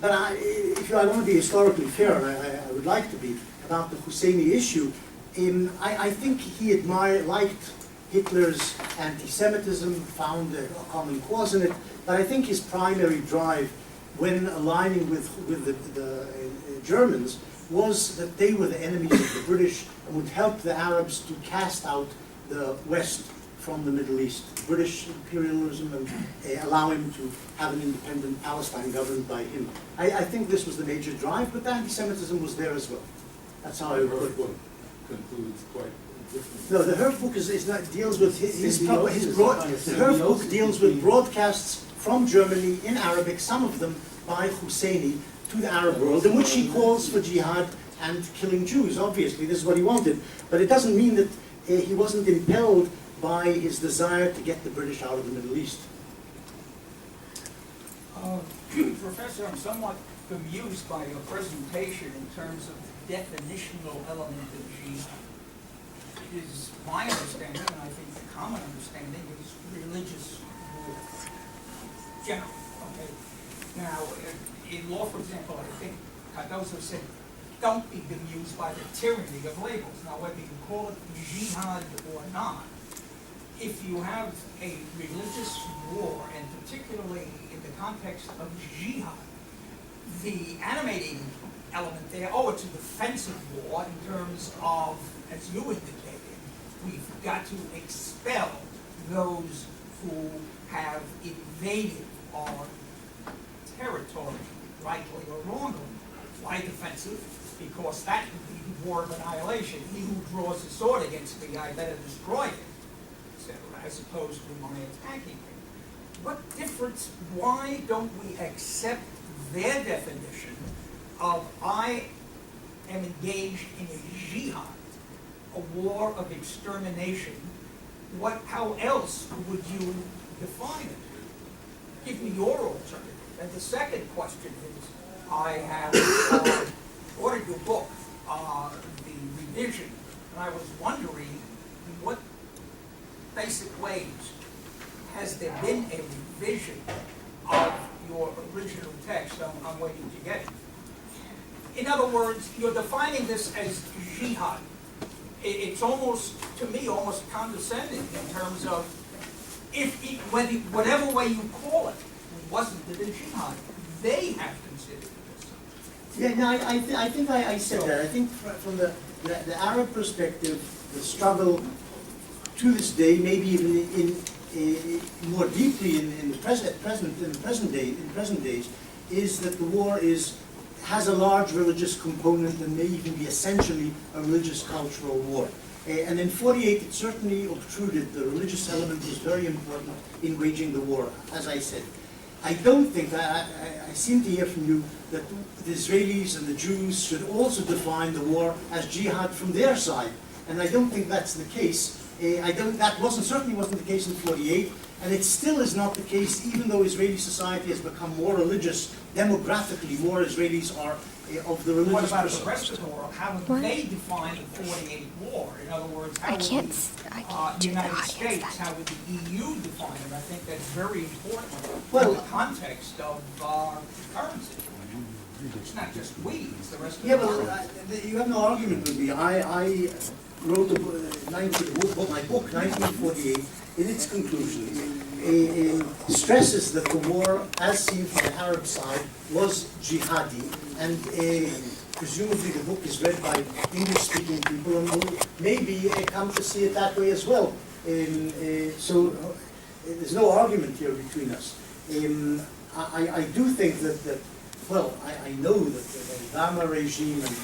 S3: But if I want to be historically fair, and I would like to be, about the Husseini issue, I think he liked Hitler's anti-Semitism, found a common cause in it, but I think his primary drive when aligning with the Germans was that they were the enemies of the British and would help the Arabs to cast out the West from the Middle East, British imperialism, and allow him to have an independent Palestine governed by him. I think this was the major drive, but the anti-Semitism was there as well. That's how I would put it.
S6: Concludes quite different.
S3: No, the Herf book deals with the Herf book deals with broadcasts from Germany in Arabic, some of them by Husseini, to the Arab world, in which he calls for jihad and killing Jews. Obviously, this is what he wanted. But it doesn't mean that he wasn't impelled by his desire to get the British out of the Middle East.
S7: Professor, I'm somewhat bemused by your presentation in terms of the definitional element of jihad. It is my understanding, and I think the common understanding, is religious war. General, okay? Now, in law, for example, I think Cardozo said, don't be bemused by the tyranny of labels. Now, whether you call it jihad or not, if you have a religious war, and particularly in the context of jihad, the animating element there, it's a defensive war in terms of, as you indicated, we've got to expel those who have invaded our territory, rightly or wrongly. Why defensive? Because that would be the war of annihilation. He who draws a sword against me, I better destroy him, etc., as opposed to my attacking him. What difference, why don't we accept their definition of I am engaged in a jihad, a war of extermination? How else would you define it? Give me your alternative. And the second question is, I have ordered your book, the revision, and I was wondering in what basic ways has there been a revision of your original text? I'm waiting to get it. In other words, you're defining this as jihad. It's almost, to me, almost condescending in terms of whatever way you call it, wasn't it a jihad? They have considered this.
S3: Yeah, no, I think I said that. I think from the Arab perspective, the struggle to this day, maybe even more deeply in the present days, is that the war has a large religious component and may even be essentially a religious cultural war. And in 48, it certainly obtruded. The religious element was very important in waging the war, as I said. I don't think, I seem to hear from you, that the Israelis and the Jews should also define the war as jihad from their side. And I don't think that's the case. Certainly wasn't the case in 48, and it still is not the case, even though Israeli society has become more religious. Demographically, more Israelis are of the religious.
S7: What about the rest of the world? How would they define the 48 war? In other words, how would the United States, how would the EU define it? I think that's very important in the context of our current situation. It's not just we, it's the rest of the world.
S3: Yeah, but you have no argument with me. I wrote my book, 1948, in its conclusions, stresses that the war, as seen from the Arab side, was jihadi, and presumably the book is read by English-speaking people and will maybe come to see it that way as well. So there's no argument here between us. I do think that I know that the Obama regime and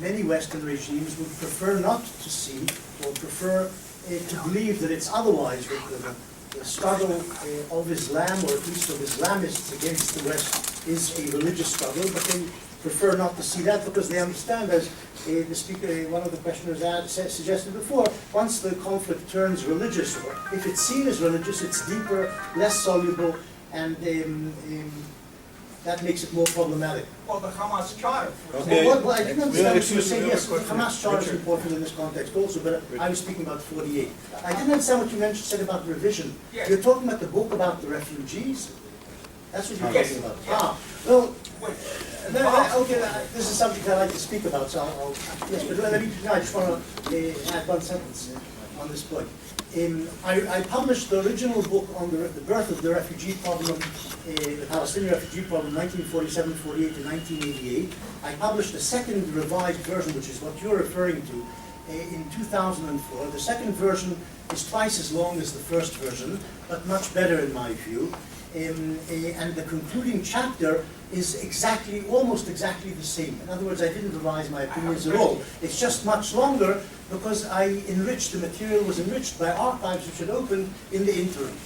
S3: many Western regimes would prefer not to see, or prefer to believe that it's otherwise, that the struggle of Islam, or at least of Islamists against the West, is a religious struggle, but they prefer not to see that because they understand, as the speaker, one of the questioners suggested before, once the conflict turns religious, or if it's seen as religious, it's deeper, less soluble, and that makes it more problematic.
S7: Or the Hamas Charter, for
S1: Okay.
S7: example.
S3: Well, I didn't understand what you were
S1: Excuse me,
S3: saying.
S1: we have
S3: Yes,
S1: a
S3: the
S1: question.
S3: Hamas Charter is
S1: Richard.
S3: important in this context also, but I was speaking about 48. I didn't understand what you said about revision.
S7: Yes.
S3: You're talking about the book about the refugees? That's what you're
S7: Yes.
S3: talking about?
S7: Yes.
S3: Well,
S7: Wait,
S3: okay, this is something I'd like to speak about, so yes, but I just want to add one sentence on this point. I published the original book on the birth of the refugee problem, the Palestinian refugee problem, 1947-48 to 1988. I published a second revised version, which is what you're referring to, in 2004. The second version is twice as long as the first version, but much better in my view. And the concluding chapter is almost exactly the same. In other words, I didn't revise my opinions at all. It's just much longer because the material was enriched by archives which had opened in the interim.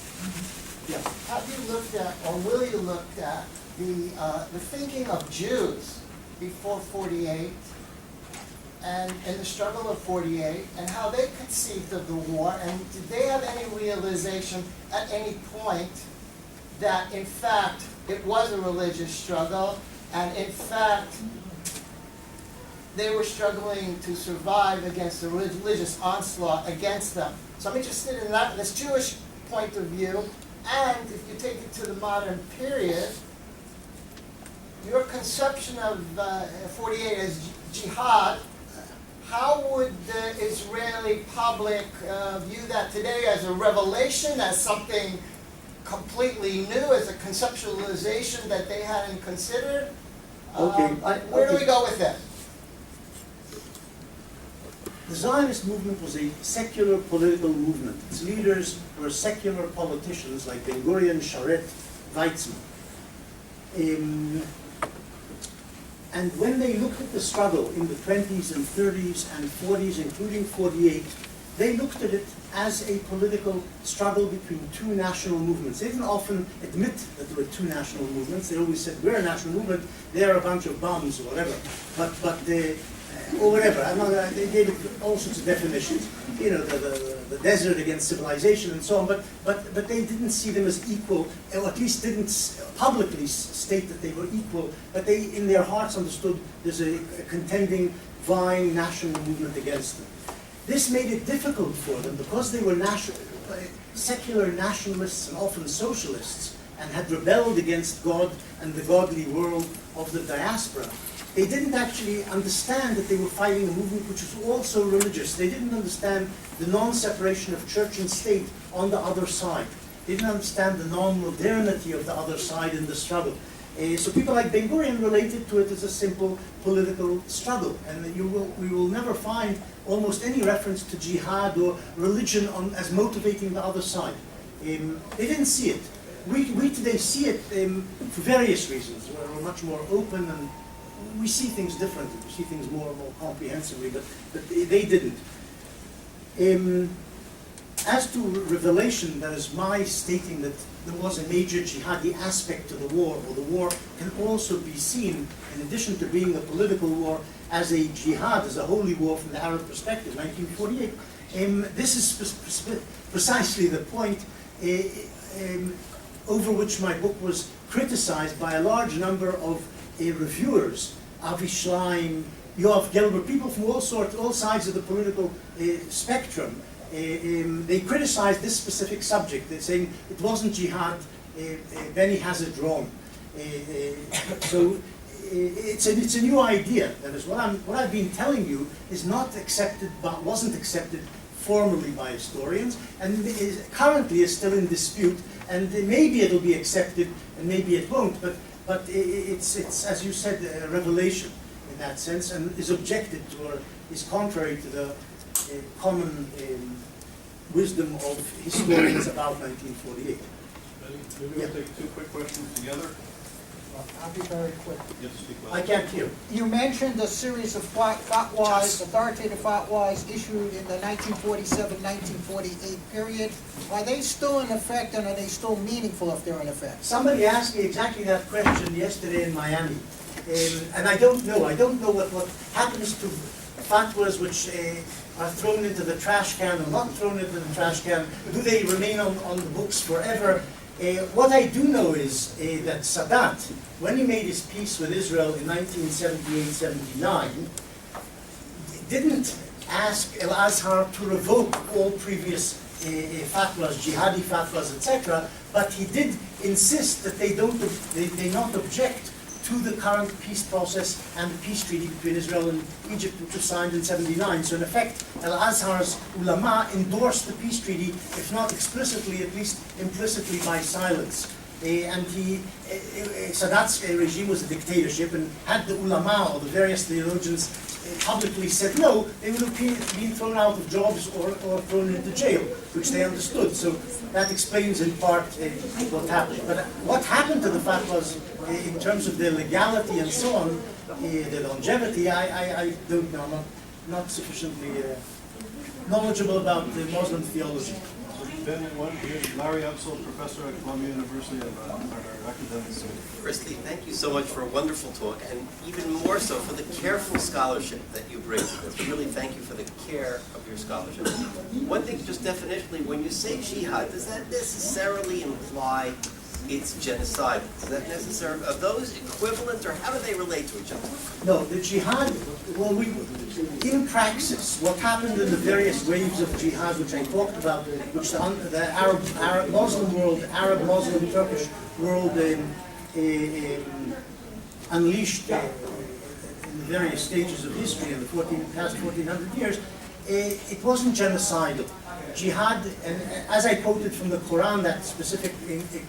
S3: Yeah.
S8: Have you looked at, or will you look at, the thinking of Jews before 48 and in the struggle of 48 and how they conceived of the war, and did they have any realization at any point that in fact it was a religious struggle, and in fact they were struggling to survive against the religious onslaught against them? So I'm interested in that, this Jewish point of view, and if you take it to the modern period, your conception of 48 as jihad, how would the Israeli public view that today as a revelation, as something completely new, as a conceptualization that they hadn't considered?
S3: Okay,
S8: Where do we go with that?
S3: The Zionist movement was a secular political movement. Its leaders were secular politicians like Ben Gurion, Sharet, Weizmann. And when they looked at the struggle in the 20s and 30s and 40s, including 48, they looked at it as a political struggle between two national movements. They didn't often admit that there were two national movements. They always said, we're a national movement, they're a bunch of bums or whatever. Or whatever. They gave it all sorts of definitions. You know, the desert against civilization and so on. But they didn't see them as equal, or at least didn't publicly state that they were equal. But they, in their hearts, understood there's a contending, vying national movement against them. This made it difficult for them because they were secular nationalists and often socialists, and had rebelled against God and the godly world of the diaspora. They didn't actually understand that they were fighting a movement which was also religious. They didn't understand the non-separation of church and state on the other side. They didn't understand the non-modernity of the other side in the struggle. So people like Ben Gurion related to it as a simple political struggle. And we will never find almost any reference to jihad or religion as motivating the other side. They didn't see it. We today see it for various reasons. We're much more open, and we see things differently. We see things more and more comprehensively, but they didn't. As to revelation, that is my stating that there was a major jihadi aspect to the war, or the war can also be seen, in addition to being a political war, as a jihad, as a holy war from the Arab perspective, 1948. This is precisely the point over which my book was criticized by a large number of reviewers, Avi Schleim, Yoav Gelber, people from all sides of the political spectrum. They criticized this specific subject. They're saying it wasn't jihad, Benny has it wrong. So it's a new idea. That is what I've been telling you is not accepted, but wasn't accepted formally by historians, and currently is still in dispute. And maybe it'll be accepted, and maybe it won't. But it's as you said, a revelation in that sense, and is objected to, or is contrary to the common wisdom of historians about 1948.
S1: Maybe we'll take two quick questions together.
S8: I'll be very quick.
S1: You have to speak
S3: I
S1: loud.
S3: can't hear.
S8: You mentioned a series of fatwas, authoritative fatwas issued in the 1947-1948 period. Are they still in effect, and are they still meaningful if they're in effect?
S3: Somebody asked me exactly that question yesterday in Miami, and I don't know. I don't know what happens to fatwas which are thrown into the trash can or not thrown into the trash can. Do they remain on the books forever? What I do know is that Sadat, when he made his peace with Israel in 1978-79, didn't ask El-Azhar to revoke all previous fatwas, jihadi fatwas, etc., but he did insist that they not object to the current peace process and the peace treaty between Israel and Egypt, which was signed in 79. So in effect, Al-Azhar's ulama endorsed the peace treaty, if not explicitly, at least implicitly by silence. And Sadat's regime was a dictatorship, and had the ulama or the various theologians publicly said no, they would have been thrown out of jobs or thrown into jail, which they understood. So that explains in part what happened. But what happened to the fatwas in terms of their legality and so on, their longevity, I don't know. I'm not sufficiently knowledgeable about the Muslim theology.
S1: Ben, Larry Upsall, professor at Columbia University and our academic committee.
S9: Firstly, thank you so much for a wonderful talk, and even more so for the careful scholarship that you bring to this. Really thank you for the care of your scholarship. One thing, just definitionally, when you say jihad, does that necessarily imply it's genocide? Is that necessary? Are those equivalent, or how do they relate to each other?
S3: No, the jihad, well, in praxis, what happened in the various waves of jihad, which I talked about, which the Arab Muslim world, Arab Muslim Turkish world unleashed in the various stages of history in the past 1400 years, it wasn't genocidal. Jihad, and as I quoted from the Quran, that specific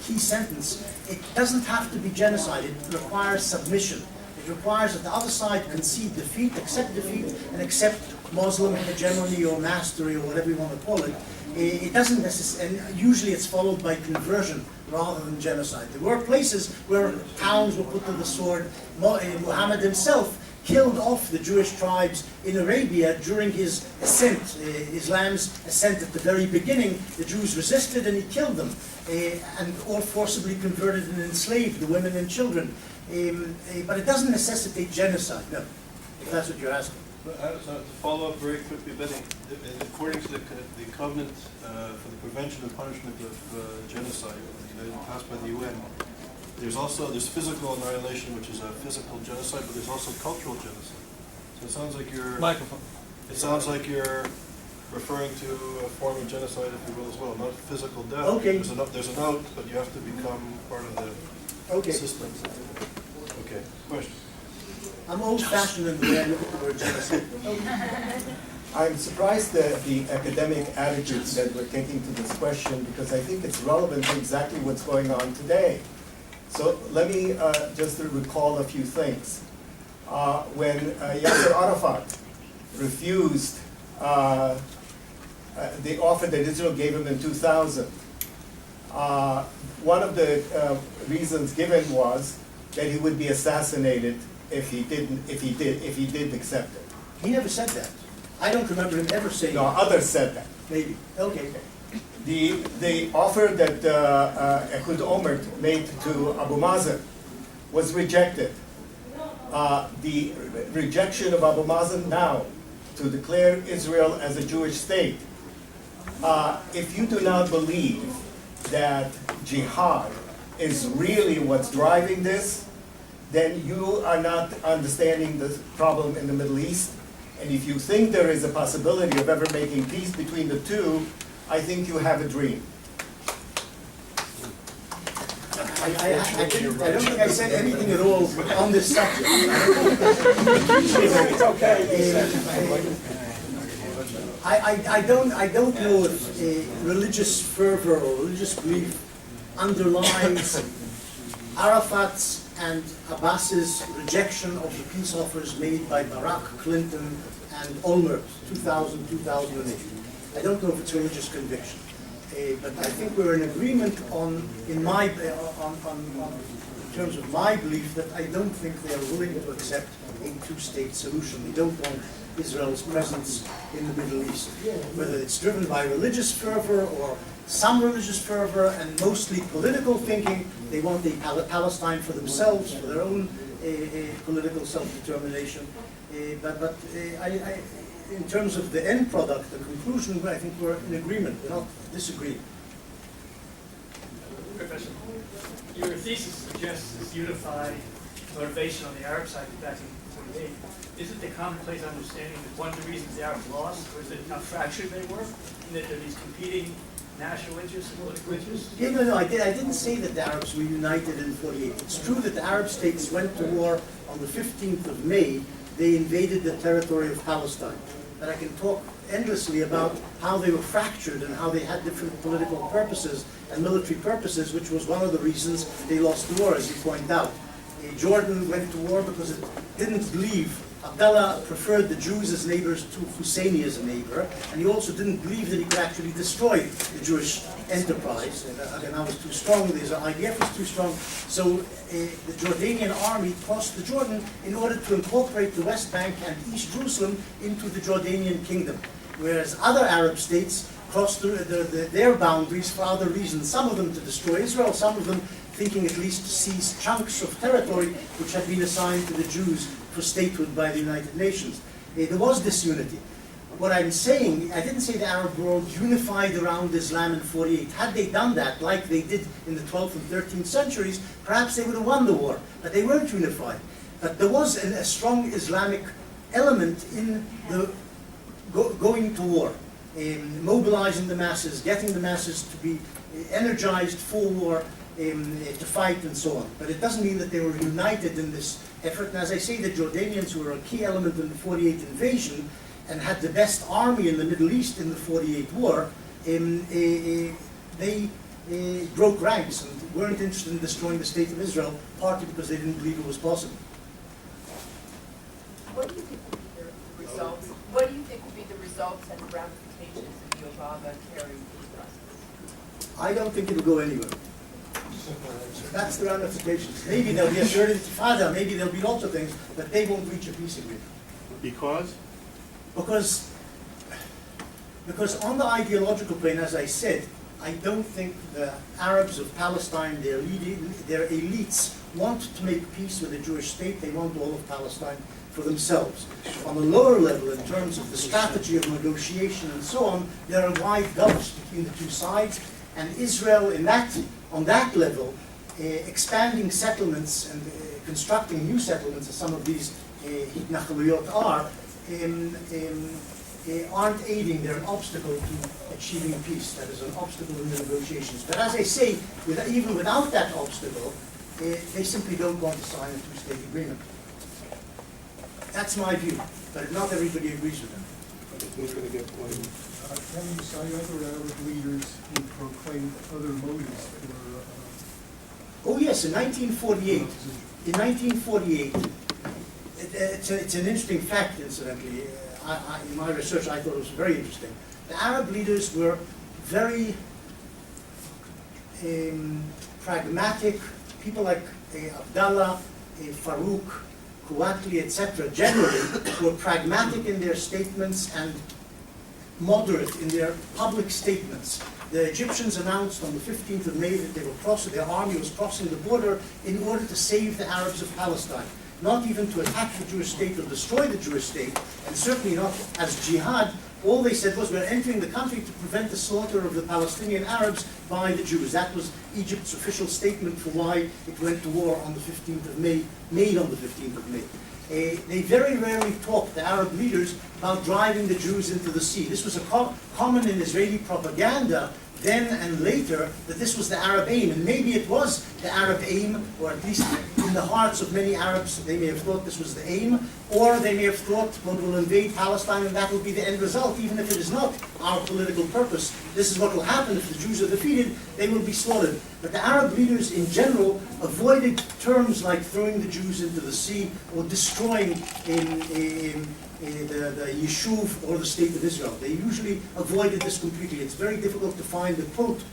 S3: key sentence, it doesn't have to be genocide. It requires submission. It requires that the other side concede defeat, accept defeat, and accept Muslim hegemony or mastery or whatever you want to call it. It doesn't necessarily, and usually it's followed by conversion rather than genocide. There were places where towns were put to the sword. Muhammad himself killed off the Jewish tribes in Arabia during his ascent, Islam's ascent at the very beginning. The Jews resisted and he killed them, or forcibly converted and enslaved the women and children. But it doesn't necessitate genocide, no, if that's what you're asking.
S1: So to follow up very quickly, Benny, according to the Covenant for the Prevention and Punishment of Genocide, passed by the UN, there's physical annihilation, which is a physical genocide, but there's also cultural genocide. So it sounds like you're referring to a form of genocide, if you will, as well, not physical death.
S3: Okay.
S1: There's a note, but you have to become part of the system. Okay. Question.
S3: I'm old-fashioned in the way I look at the word genocide.
S10: I'm surprised at the academic attitudes that we're taking to this question, because I think it's relevant to exactly what's going on today. So let me just recall a few things. When Yasser Arafat refused the offer that Israel gave him in 2000, one of the reasons given was that he would be assassinated if he did accept it.
S3: He never said that. I don't remember him ever saying
S10: No,
S3: that.
S10: others said that.
S3: Maybe. Okay.
S10: The offer that Ehud Olmert made to Abu Mazen was rejected. The rejection of Abu Mazen now to declare Israel as a Jewish state, if you do not believe that jihad is really what's driving this, then you are not understanding the problem in the Middle East. And if you think there is a possibility of ever making peace between the two, I think you have a dream.
S3: I don't think I said anything at all on this subject. It's okay. I don't know if religious fervor or religious belief underlies Arafat's and Abbas's rejection of the peace offers made by Barack, Clinton, and Olmert, 2000, 2008. I don't know if it's religious conviction, but I think we're in agreement in terms of my belief that I don't think they are willing to accept a two-state solution. They don't want Israel's presence in the Middle East, whether it's driven by religious fervor or some religious fervor and mostly political thinking. They want a Palestine for themselves, for their own political self-determination. But in terms of the end product, the conclusion, I think we're in agreement. We're not disagreeing.
S11: Professor, your thesis suggests this unified motivation on the Arab side back in 1948. Isn't the commonplace understanding that one of the reasons the Arabs lost was that how fractured they were, and that there are these competing national interests and political interests?
S3: Yeah, no, I didn't say that the Arabs were united in 48. It's true that the Arab states went to war on the 15th of May. They invaded the territory of Palestine. But I can talk endlessly about how they were fractured and how they had different political purposes and military purposes, which was one of the reasons they lost the war, as you point out. Jordan went to war because it didn't believe, Abdallah preferred the Jews as neighbors to Husseini as a neighbor, and he also didn't believe that he could actually destroy the Jewish enterprise. Haganah was too strong, the IDF was too strong, so the Jordanian army crossed the Jordan in order to incorporate the West Bank and East Jerusalem into the Jordanian kingdom. Whereas other Arab states crossed their boundaries for other reasons, some of them to destroy Israel, some of them thinking at least to seize chunks of territory which had been assigned to the Jews for statehood by the United Nations. There was disunity. What I'm saying, I didn't say the Arab world unified around Islam in 48. Had they done that, like they did in the 12th and 13th centuries, perhaps they would have won the war. But they weren't unified. But there was a strong Islamic element in the going to war, mobilizing the masses, getting the masses to be energized for war, to fight and so on. But it doesn't mean that they were united in this effort. And as I say, the Jordanians, who were a key element in the 48 invasion and had the best army in the Middle East in the 48 war, they broke ranks and weren't interested in destroying the state of Israel, partly because they didn't believe it was possible.
S12: What do you think would be the results? What do you think would be the results and the ramifications if the Obama-Kerry peace process?
S3: I don't think it'll go anywhere. That's the ramifications. Maybe there'll be a third intifada, maybe there'll be lots of things, but they won't reach a peace agreement.
S1: Because?
S3: Because on the ideological plane, as I said, I don't think the Arabs of Palestine, their elites, want to make peace with the Jewish state. They want all of Palestine for themselves. On the lower level, in terms of the strategy of negotiation and so on, there are wide gulfs between the two sides, and Israel, on that level, expanding settlements and constructing new settlements, as some of these hitnachaluyot are, aren't aiding. They're an obstacle to achieving peace. That is an obstacle in the negotiations. But as I say, even without that obstacle, they simply don't want to sign a two-state agreement. That's my view, but not everybody agrees with them.
S5: Can you cite other Arab leaders who proclaimed other motives for
S3: Oh yes, in 1948. In 1948, it's an interesting fact, incidentally. In my research, I thought it was very interesting. The Arab leaders were very pragmatic. People like Abdallah, Farouk, Kuwatli, etc., generally were pragmatic in their statements and moderate in their public statements. The Egyptians announced on the 15th of May that they were their army was crossing the border in order to save the Arabs of Palestine. Not even to attack the Jewish state or destroy the Jewish state, and certainly not as jihad. All they said was, we're entering the country to prevent the slaughter of the Palestinian Arabs by the Jews. That was Egypt's official statement for why it went to war on the 15th of May, made on the 15th of May. They very rarely talked, the Arab leaders, about driving the Jews into the sea. This was common in Israeli propaganda then and later, that this was the Arab aim. And maybe it was the Arab aim, or at least in the hearts of many Arabs, they may have thought this was the aim, or they may have thought, well, we'll invade Palestine and that will be the end result, even if it is not our political purpose. This is what will happen if the Jews are defeated, they will be slaughtered. But the Arab leaders in general avoided terms like throwing the Jews into the sea or destroying the Yishuv or the state of Israel. They usually avoided this completely. It's very difficult to find a quote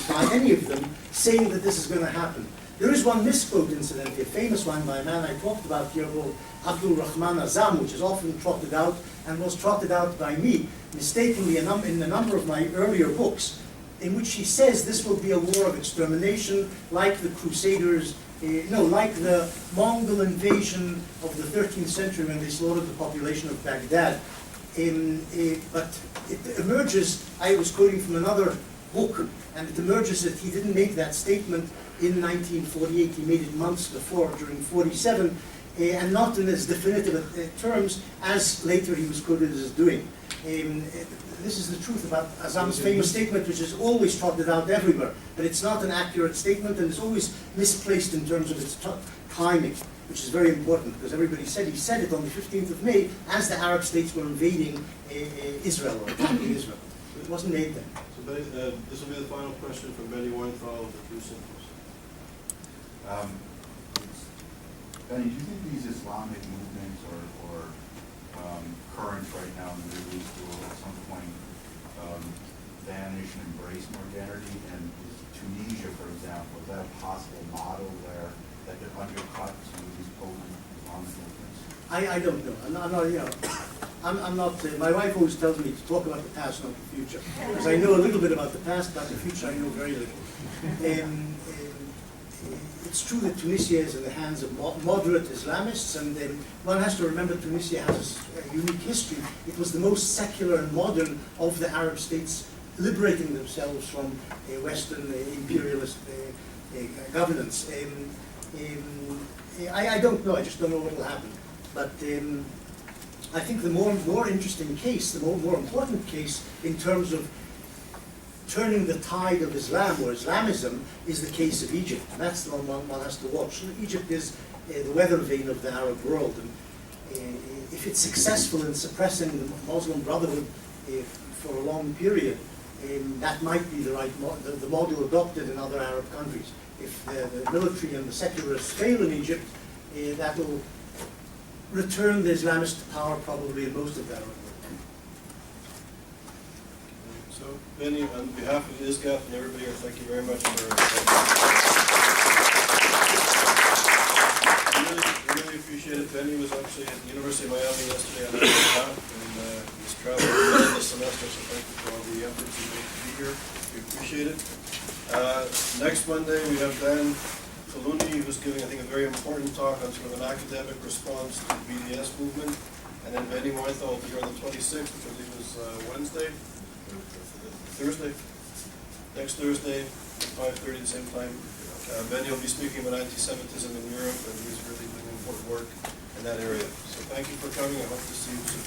S3: by any of them saying that this is going to happen. There is one misquote, incidentally, a famous one by a man I talked about here called Abdul Rahman Azam, which is often trotted out and was trotted out by me mistakenly in a number of my earlier books, in which he says this will be a war of extermination like the Crusaders, like the Mongol invasion of the 13th century when they slaughtered the population of Baghdad. But it emerges, I was quoting from another book, and it emerges that he didn't make that statement in 1948. He made it months before, during 47, and not in as definitive terms as later he was quoted as doing. This is the truth about Azam's famous statement, which is always trotted out everywhere, but it's not an accurate statement, and it's always misplaced in terms of its timing, which is very important, because everybody said he said it on the 15th of May as the Arab states were invading Israel, or attacking Israel. It wasn't made then.
S1: So this will be the final question from Benny Weinthal of the True Simples.
S13: Benny, do you think these Islamic movements or currents right now in the Middle East will at some point vanish and embrace modernity? And is Tunisia, for example, is that a possible model there that could undercut some of these potent Islamic movements?
S3: I don't know. I'm not, my wife always tells me to talk about the past, not the future. Because I know a little bit about the past, but the future I know very little. It's true that Tunisia is in the hands of moderate Islamists, and one has to remember Tunisia has a unique history. It was the most secular and modern of the Arab states, liberating themselves from Western imperialist governance. I don't know, I just don't know what will happen. But I think the more interesting case, the more important case in terms of turning the tide of Islam or Islamism is the case of Egypt. And that's the one has to watch. Egypt is the weather vane of the Arab world. And if it's successful in suppressing the Muslim Brotherhood for a long period, that might be the model adopted in other Arab countries. If the military and the secularists fail in Egypt, that will return the Islamists to power probably in most of the Arab world.
S1: So, Benny, on behalf of ISGAP and everybody here, thank you very much for. Really appreciate it. Benny was actually at the University of Miami yesterday on his behalf, and he's traveling this semester, so thank you for all the efforts you made to be here. We appreciate it. Next Monday, we have Dan Faluni, who's giving, I think, a very important talk on sort of an academic response to the BDS movement. And then Benny Moitha will be here on the 26th, which I believe is Wednesday, Thursday, next Thursday, at 5:30 the same time. Benny will be speaking about anti-Semitism in Europe, and he's really doing important work in that area. So thank you for coming. I hope to see you soon.